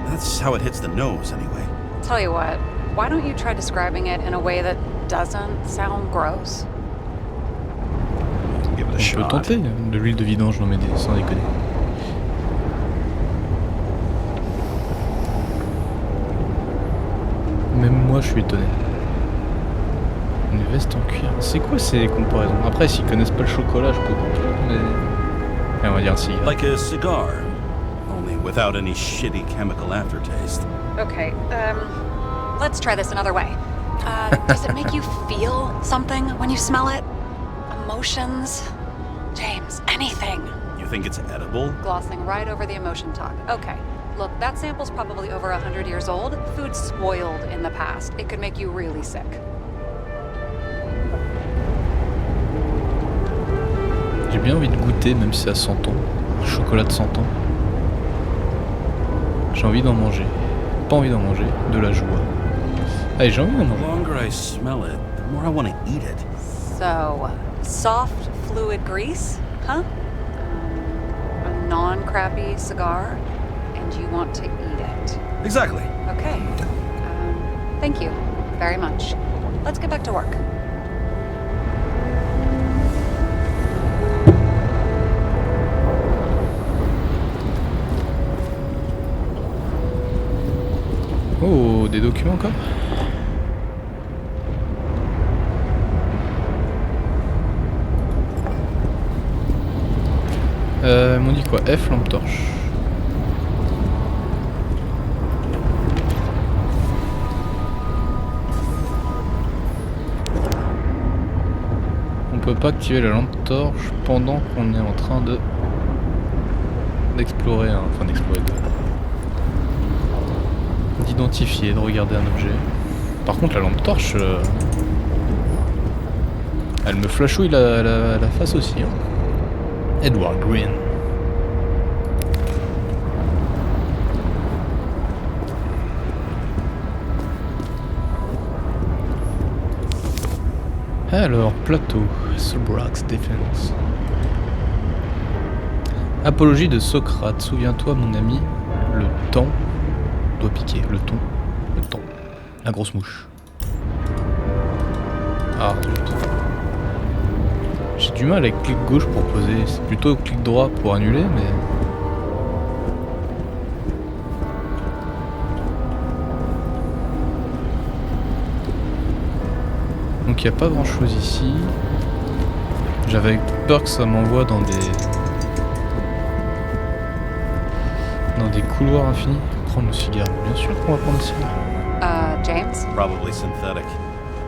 That's how it hits the nose, anyway. Tell you what, why don't you try describing it in a way that doesn't sound gross? Give it a On peut shot. tenter, de l'huile de vidange, non mais sans déconner. Même moi je suis étonné. Une veste en cuir. C'est quoi ces comparaisons? Après s'ils connaissent pas le chocolat je peux comprendre mais... Et on va dire un cigare. Like a cigar, only without any shitty chemical aftertaste. Okay, let's try this another way. Does it make you feel something when you smell it? Emotions? James, anything. You think it's edible? Glossing right over the emotion talk. Okay. Look, that sample's probably over 100 years old. Food's spoiled in the past. It could make you really sick. J'ai bien envie de goûter même si ça 100 ans. Un chocolat de 100 ans. J'ai envie d'en manger. Pas envie d'en manger, de la joie. Allez, j'ai envie d'en The manger. longer I smell it, the more I want to eat it. So, soft fluid grease, huh? A non-crappy cigar, and you want to eat it. Exactly. Okay. Thank you very much. Let's get back to work. Oh, des documents encore? M'ont dit quoi? F, lampe torche. On peut pas activer la lampe torche pendant qu'on est en train d'explorer, d'identifier, de regarder un objet. Par contre la lampe torche, elle me flashouille la face aussi. Hein. Edward Green. Alors, plateau, Sobrox Defense. Apologie de Socrate. Souviens-toi, mon ami, le temps doit piquer. Le temps. La grosse mouche. Ah, zut. J'ai du mal avec clic gauche pour poser. C'est plutôt clic droit pour annuler, mais... Donc il n'y a pas grand chose ici. J'avais peur que ça m'envoie dans des couloirs infinis. Prendre le cigare, bien sûr qu'on va prendre le cigare. James? Probably synthetic.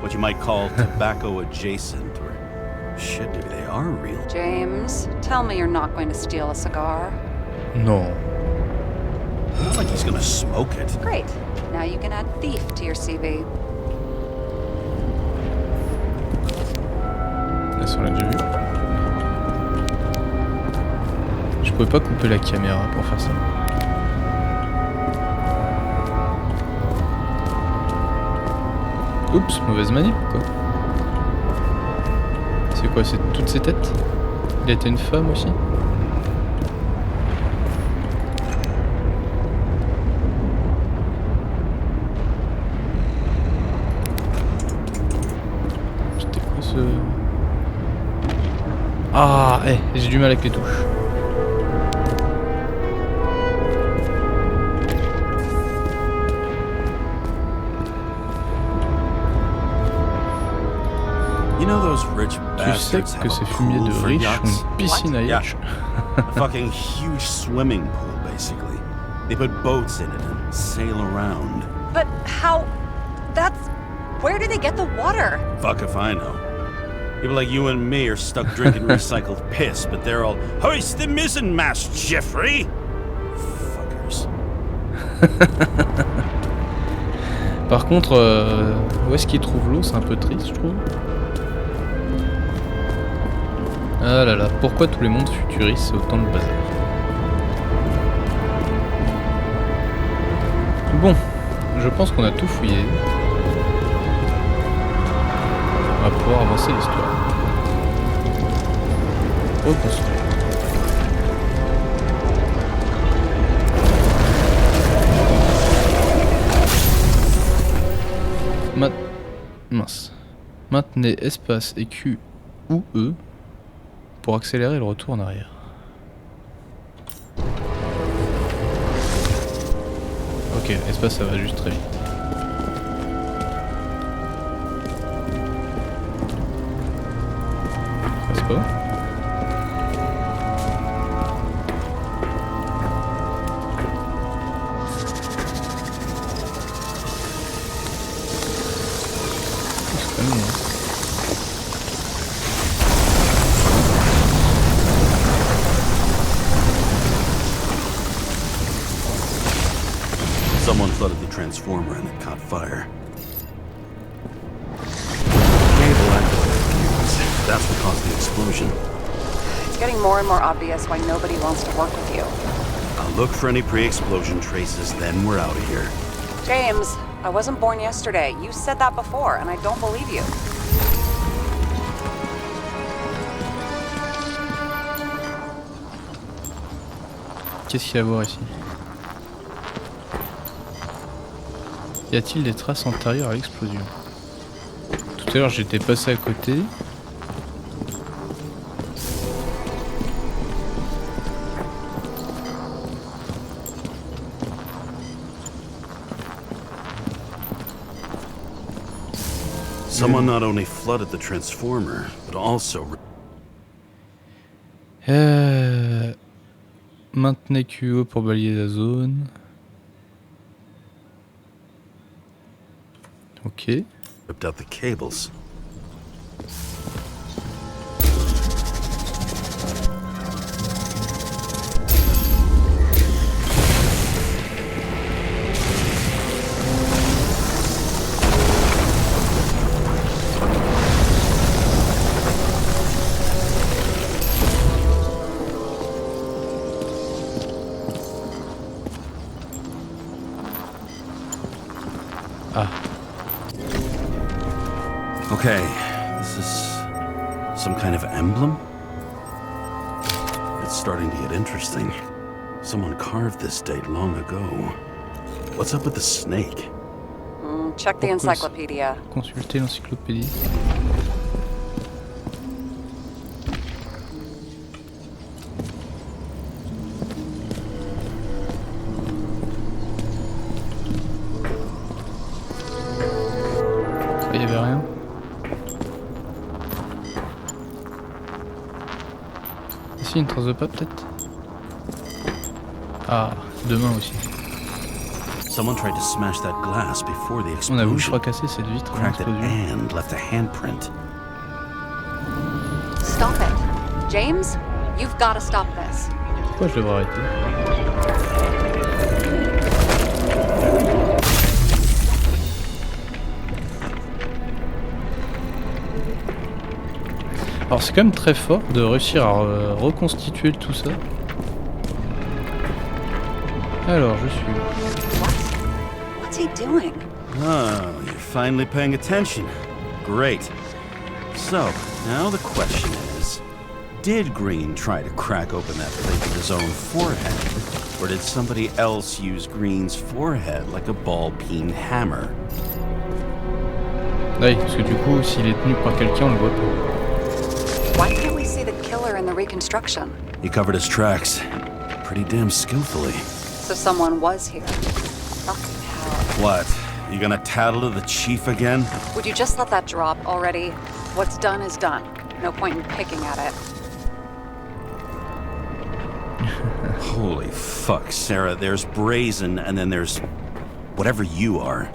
What you might call tobacco adjacent, or shit, maybe they are real. James, tell me you're not going to steal a cigar. Non. Not like he's gonna smoke it. Great. Now you can add thief to your CV. Est-ce qu'on l'a déjà vu? Je pouvais pas couper la caméra pour faire ça. Oups, mauvaise manip quoi. C'est quoi, c'est toutes ces têtes? Il était une femme aussi? C'était quoi ce... Ah, j'ai du mal avec les touches. You know those rich Tu sais bastards que have ces a fumiers pool de for riches ont yachts? une piscine à yacht. A fucking huge swimming pool, basically. They put boats in it and sail around. But how... That's... Where do they get the water? Fuck if I know. People like you and me are stuck drinking recycled piss, but they're all, hoist the mizzenmast, Jeffrey! Fuckers. Par contre, où est-ce qu'ils trouvent l'eau? C'est un peu triste, je trouve. Ah là là, pourquoi tous les mondes futuristes, c'est autant de bazar? Bon, je pense qu'on a tout fouillé. On va pouvoir avancer l'histoire. Reconstruire. Mince. Maintenez espace et Q ou E pour accélérer le retour en arrière. Ok, espace ça va juste très vite. Passe pas. C'est pas mignon. Someone flooded the transformer and it caught fire. Cable activated fuse. That's what caused the explosion. It's getting more and more obvious why nobody wants to work with you. I'll look for any pre-explosion traces, then we're out of here. James, I wasn't born yesterday. You said that before, and I don't believe you. Qu'est-ce qu'il y a à voir ici? Y a-t-il des traces antérieures à l'explosion? Tout à l'heure j'étais passé à côté. Someone not only flooded the transformer, but also... Maintenez QE pour balayer la zone. Ok. ripped out the cables. Okay, this is some kind of emblem? It's starting to get interesting. Someone carved this date long ago. What's up with the snake? Check the encyclopedia. Consultez l'encyclopédie. Il y avait rien. Ici une trace de pas peut-être. Ah, demain aussi. Someone tried to smash that glass before the On a voulu explosion. fracasser cette vitre avant Cracked it l'explosion. and left a handprint. Stop it. James, you've got to stop this. Pourquoi je devrais arrêter? Alors c'est quand même très fort de réussir à reconstituer tout ça. Alors je suis... What's he doing? Oh, you're finally paying attention. Great. So, now the question is, did Green try to crack open that plate with his own forehead? Or did somebody else use Green's forehead like a ball-peen hammer? Ah oui, parce que du coup, s'il est tenu par quelqu'un, on le voit pas. Why can't we see the killer in the reconstruction? He covered his tracks pretty damn skillfully. So someone was here. Fucking hell. What? You gonna tattle to the chief again? Would you just let that drop already? What's done is done. No point in picking at it. Holy fuck, Sarah. There's brazen and then there's Whatever you are.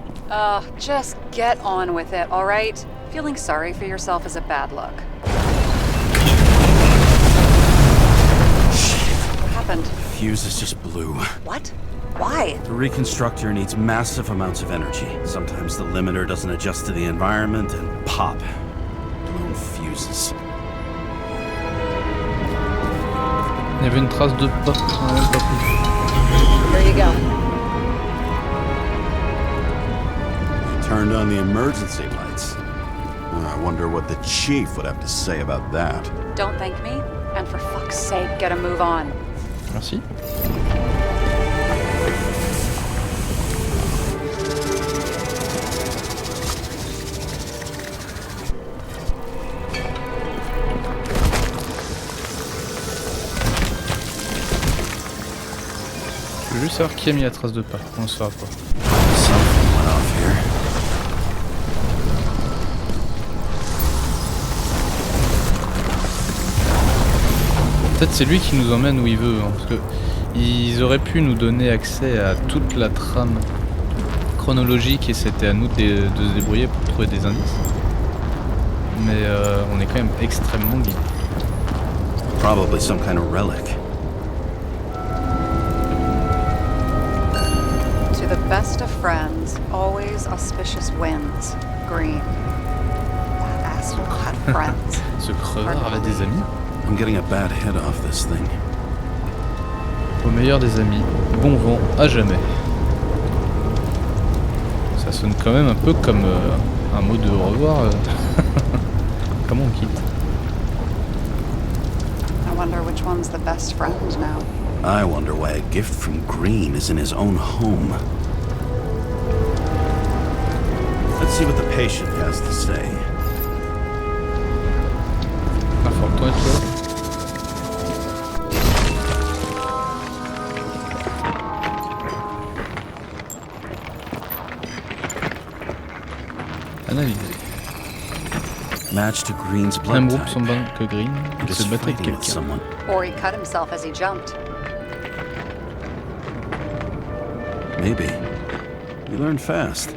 Just get on with it, alright? Feeling sorry for yourself is a bad look. What happened? Fuse just blew. What? Why? The reconstructor needs massive amounts of energy. Sometimes the limiter doesn't adjust to the environment and pop. Blown fuses. Il y avait une trace de pas, on n'a même pas pris. Here you go. They turned on the emergency lights. I wonder what the chief would have to say about that. Don't thank me, and for fuck's sake, get a move on. Merci. Je veux juste savoir qui a mis la trace de pas, on le saura pas. Something went off here. Peut-être c'est lui qui nous emmène où il veut, hein, parce que ils auraient pu nous donner accès à toute la trame chronologique et c'était à nous de se débrouiller pour trouver des indices. Mais on est quand même extrêmement guidé. Probably some kind of relic. To the best of friends, always auspicious winds. Green. That asshole had friends. Ce crevard avait des amis. I'm getting a bad head off this thing. Au meilleur des amis, bon vent à jamais. Ça sonne quand même un peu comme un mot de au revoir. Comment on quitte? I wonder which one's the best friend now. I wonder why a gift from Green is in his own home. Let's see what the patient has to say. Informe-toi et toi. Analyser. Match to Green's Un blood groupe type. semble que Green It is se battait avec fighting with quelqu'un. someone. Or he cut himself as he jumped. Maybe. You learn fast.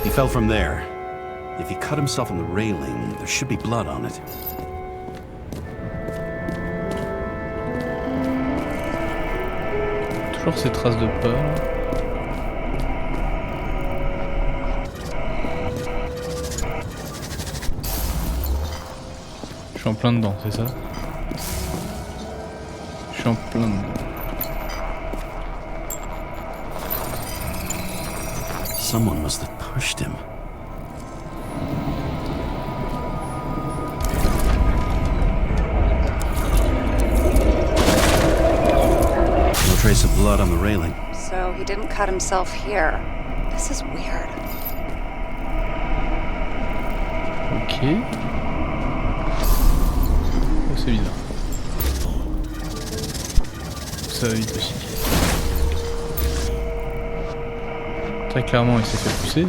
He fell from there. If he cut himself on the railing, there should be blood on it. Toujours ces traces de pas. Je suis en plein dedans, c'est ça? Je suis en plein dedans. Someone must have pushed him. No trace of blood on the railing. So he didn't cut himself here. This is weird. Ok. Oh, c'est bizarre. Ça va vite aussi. Très clairement, il s'est fait pousser.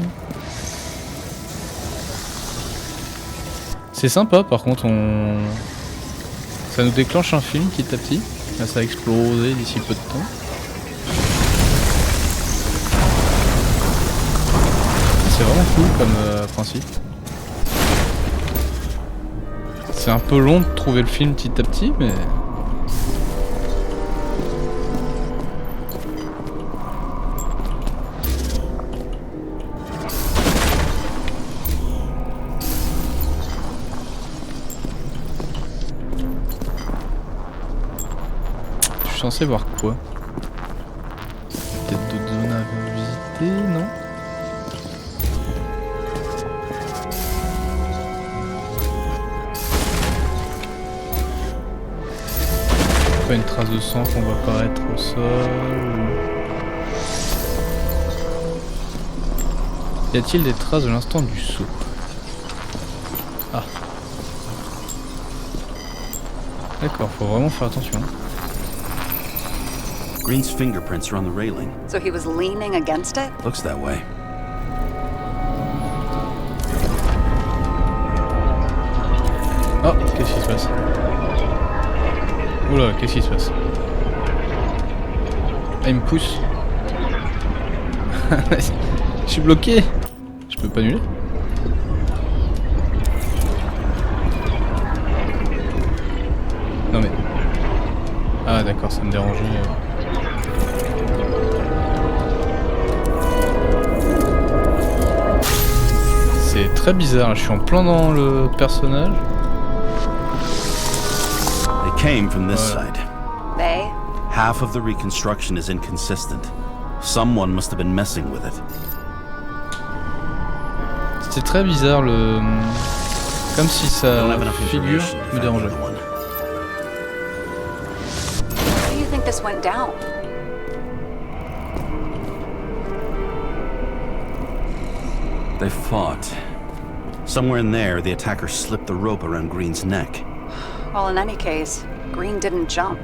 C'est sympa, par contre, ça nous déclenche un film petit à petit. Là, ça va exploser d'ici peu de temps. C'est vraiment cool comme principe. C'est un peu long de trouver le film petit à petit, mais... Je suis censé voir quoi? Peut-être d'autres zones à visiter, non? Pas une trace de sang qu'on va apparaître au sol ou... Y a-t-il des traces de l'instant du saut? Ah. D'accord, faut vraiment faire attention. Green's fingerprints are on the railing. So he was leaning against it? Looks that way. Oh, qu'est-ce qui se passe? Oula, qu'est-ce qui se passe? Ah, il me pousse. Je suis bloqué. Je peux pas annuler? Non mais... Ah d'accord, ça me dérangeait. C'est très bizarre, je suis en plein dans le personnage. They came from this Voilà. side. They? Half of the reconstruction is inconsistent. Someone must have been messing with it. C'était très bizarre le... Comme si sa Don't have enough figure information to me find dérangeait. the other one. How do you think this went down? They fought. Somewhere in there, the attacker slipped the rope around Green's neck. Well, in any case, Green didn't jump.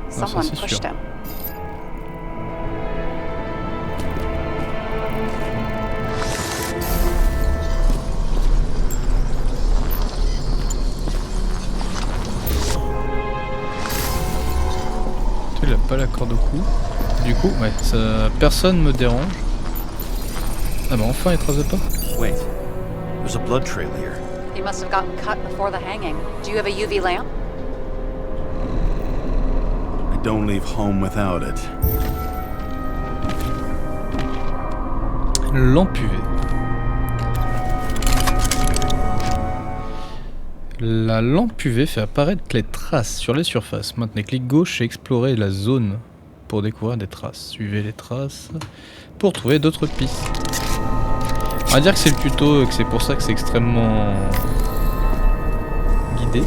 Someone c'est pushed sûr. him. Il a pas la corde au cou. Du coup, ouais, ça... personne me dérange. Ah bah enfin il trace pas. Wait, there's a blood trail here. He must have gotten cut before the hanging. Do you have a UV lamp? I don't leave home without it. Lampe UV. La lampe UV fait apparaître les traces sur les surfaces. Maintenez clic gauche et explorez la zone pour découvrir des traces. Suivez les traces pour trouver d'autres pistes. On va dire que c'est le tuto, que c'est pour ça que c'est extrêmement guidé.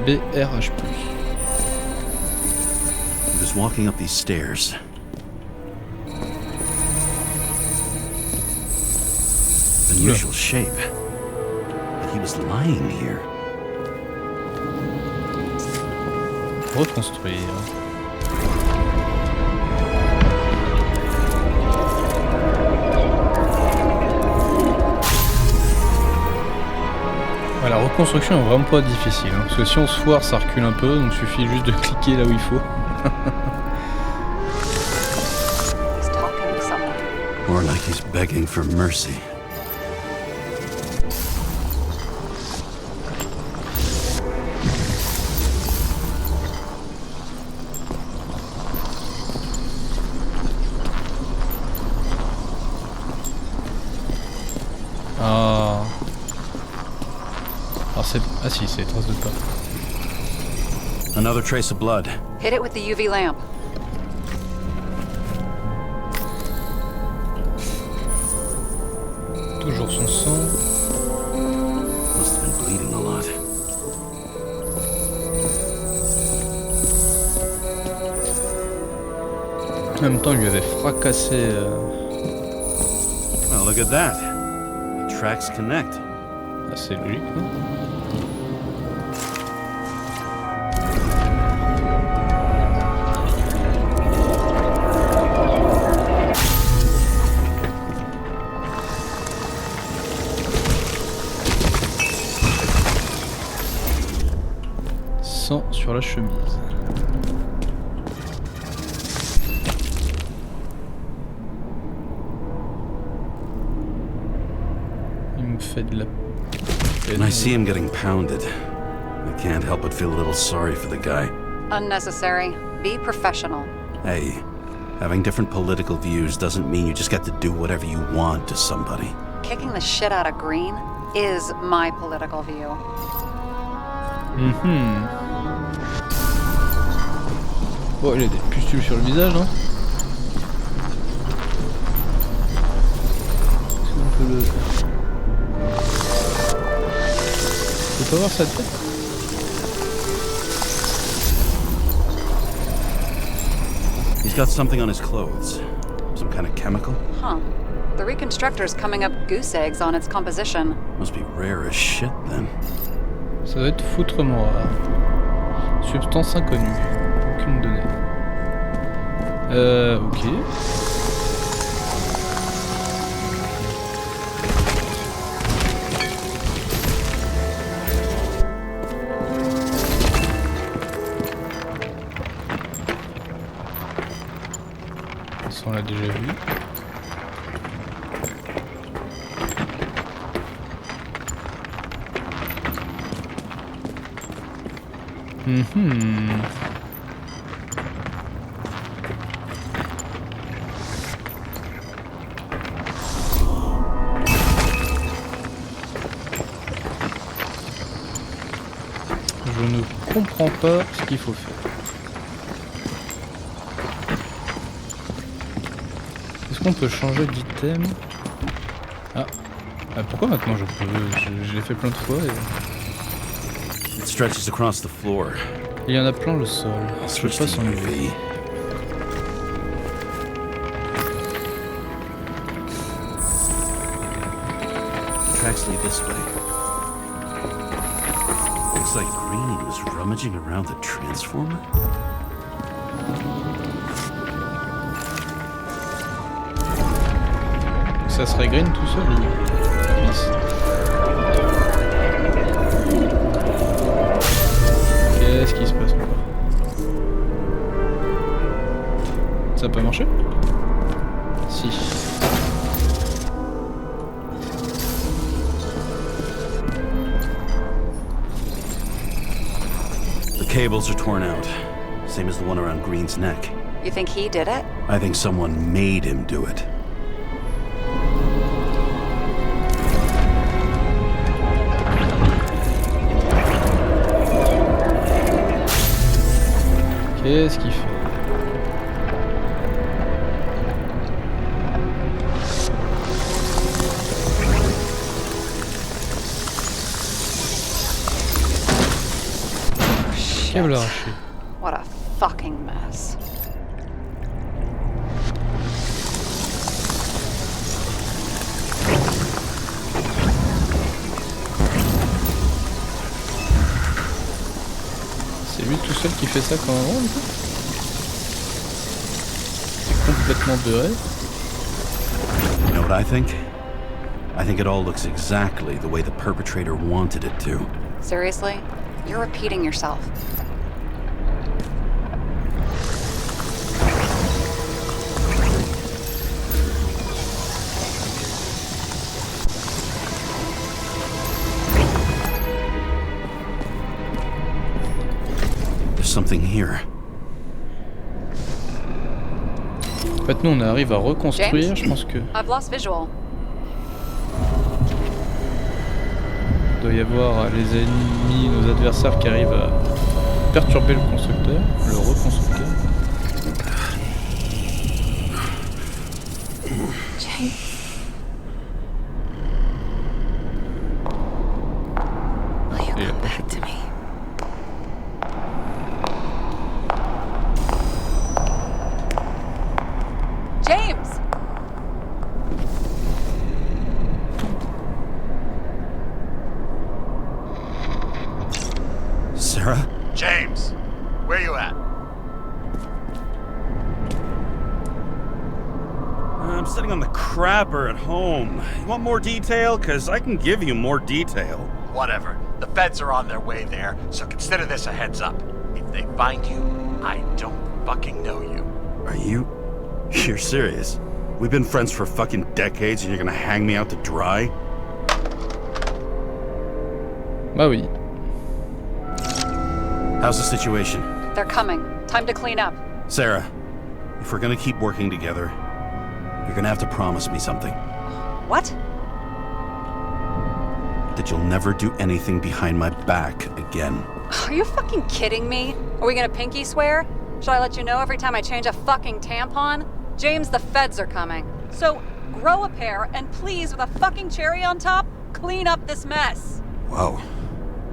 BRH+. He was walking up these stairs. Unusual shape. But he was lying here. Reconstruire. Ouais, la reconstruction est vraiment pas difficile, hein, parce que si on se foire ça recule un peu, donc il suffit juste de cliquer là où il faut. He's talking to someone. More like he's begging for mercy. Ah. Alors c'est... Ah si, c'est les traces de pas. Another trace of blood. Hit it with the UV lamp. Toujours son sang. Must have been bleeding a lot. En même temps, il lui avait fracassé... Well, look at that. The tracks connect. assez logique, non? Sang sur la chemise. Il me fait de la peine. When I see him getting pounded, I can't help but feel a little sorry for the guy. Unnecessary. Be professional. Hey, having different political views doesn't mean you just get to do whatever you want to somebody. Kicking the shit out of Green is my political view. Bon, il a des pustules sur le visage, hein. Est-ce qu'on peut le... On peut pas voir sa tête? He's got something on his clothes. Some kind of chemical? Huh. The reconstructor's coming up goose eggs on its composition. Must be rare as shit then. Ça doit être foutrement rare. Substance inconnue. Aucune donnée. Ok. Ça, on l'a déjà vu. Je ne comprends pas ce qu'il faut faire. Est-ce qu'on peut changer d'item? Ah. Pourquoi maintenant je peux? Je l'ai fait plein de fois et... It stretches across the floor. Il y en a plein le sol. I'll Je peux switch pas to s'enlever. UV. Tracks lead this way. Looks like Green was rummaging around the transformer. Ça serait Green tout seul ou... Yes. Qu'est-ce qui se passe encore? Ça peut marcher? Si. The cables are torn out. Same as the one around Green's neck. You think he did it? I think someone made him do it. Qu'est-ce qu'il fait? Câble arraché. What a fucking mess. C'est lui tout seul qui fait ça quand on rentre? C'est complètement beurré. You know what I think? I think it all looks exactly the way the perpetrator wanted it to. Seriously? You're repeating yourself. There's something here. En fait, nous on arrive à reconstruire, James? je pense que... I've lost visual. Il doit y avoir les ennemis, nos adversaires qui arrivent à perturber le constructeur, le reconstructeur. James. Will you come back to me? James! Sarah? James, where you at? I'm sitting on the crapper at home. You want more detail? Because I can give you more detail. Whatever. The feds are on their way there, so consider this a heads up. If they find you, I don't fucking know you. Are you... You're serious? We've been friends for fucking decades and you're gonna hang me out to dry? Bah oui. How's the situation? They're coming. Time to clean up. Sarah, if we're gonna keep working together, you're gonna have to promise me something. What? That you'll never do anything behind my back again. Are you fucking kidding me? Are we gonna pinky swear? Should I let you know every time I change a fucking tampon? James, the feds are coming. So, grow a pair, and please, with a fucking cherry on top, clean up this mess. Whoa.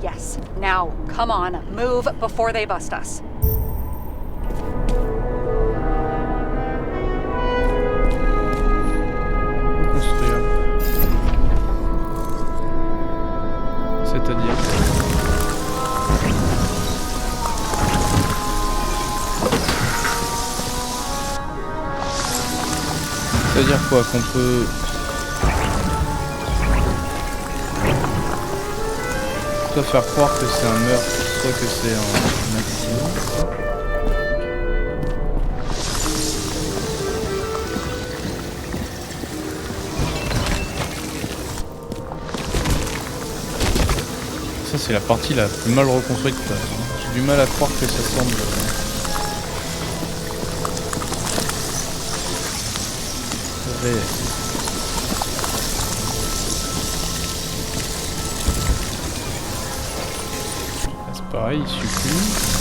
Yes. Now, come on, move before they bust us. C'est-à-dire... C'est-à-dire quoi? Qu'on peut... soit faire croire que c'est un meurtre, soit que c'est un accident. Ça c'est la partie la plus mal reconstruite. J'ai du mal à croire que ça semble... réel. C'est pareil, il suffit.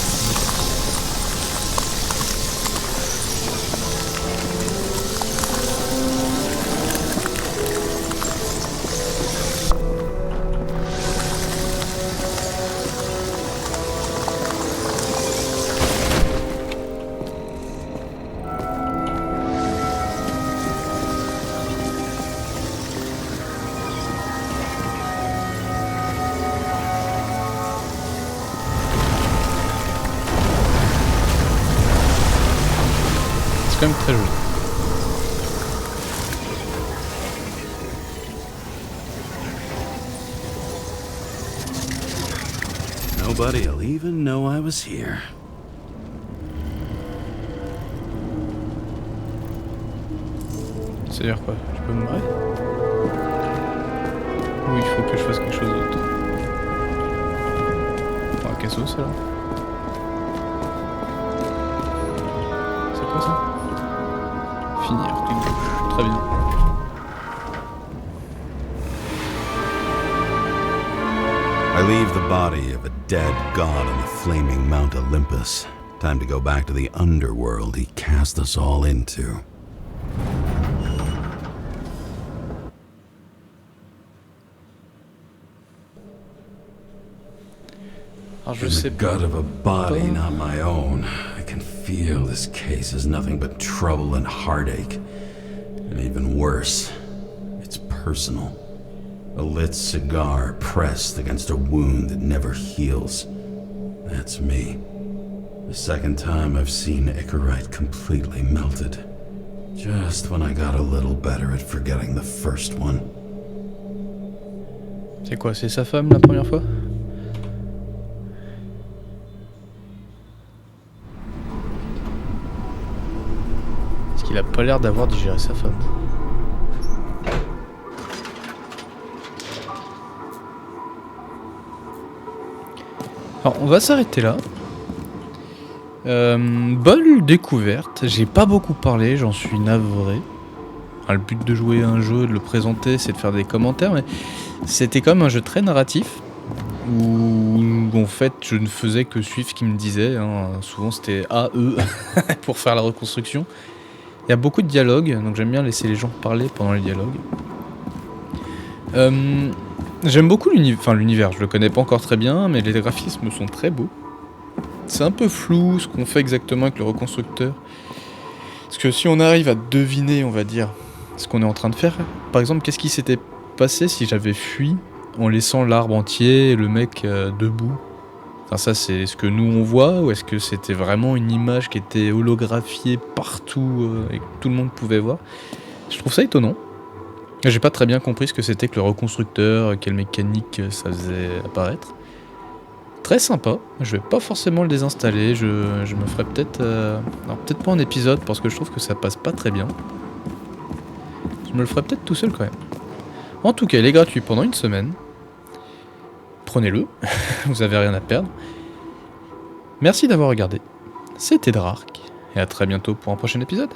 C'est quand même très joli. Nobody'll even know I was here. C'est-à-dire quoi? Je peux me barrer? Ou il faut que je fasse quelque chose d'autre? Ah, qu'est-ce ça là? C'est quoi ça? Finir, clic gauche. Très bien. I leave the body of a dead god on the flaming Mount Olympus. Time to go back to the underworld he cast us all into. Alors je In sais the pas. gut of a body not my own, I can feel this case is nothing but trouble and heartache. And even worse, it's personal. A lit cigar pressed against a wound that never heals. That's me. The second time I've seen Icarite completely melted. Just when I got a little better at forgetting the first one. C'est quoi? C'est sa femme la première fois? Parce qu'il a pas l'air d'avoir digéré sa femme. Alors on va s'arrêter là. Bonne découverte, j'ai pas beaucoup parlé, j'en suis navré. Enfin, le but de jouer à un jeu, de le présenter, c'est de faire des commentaires, mais c'était quand même un jeu très narratif, où en fait je ne faisais que suivre ce qu'il me disait, hein. Souvent c'était A, E pour faire la reconstruction. Il y a beaucoup de dialogues, donc j'aime bien laisser les gens parler pendant les dialogues. J'aime beaucoup l'univers, je le connais pas encore très bien, mais les graphismes sont très beaux. C'est un peu flou ce qu'on fait exactement avec le reconstructeur. Parce que si on arrive à deviner, on va dire, ce qu'on est en train de faire, par exemple, qu'est-ce qui s'était passé si j'avais fui en laissant l'arbre entier et le mec debout? Enfin ça c'est ce que nous on voit, ou est-ce que c'était vraiment une image qui était holographiée partout et que tout le monde pouvait voir? Je trouve ça étonnant. J'ai pas très bien compris ce que c'était que le reconstructeur, quelle mécanique ça faisait apparaître. Très sympa, je vais pas forcément le désinstaller, je me ferai peut-être... alors peut-être pas en épisode parce que je trouve que ça passe pas très bien. Je me le ferai peut-être tout seul quand même. En tout cas il est gratuit pendant une semaine. Prenez-le, vous avez rien à perdre. Merci d'avoir regardé, c'était Drark, et à très bientôt pour un prochain épisode.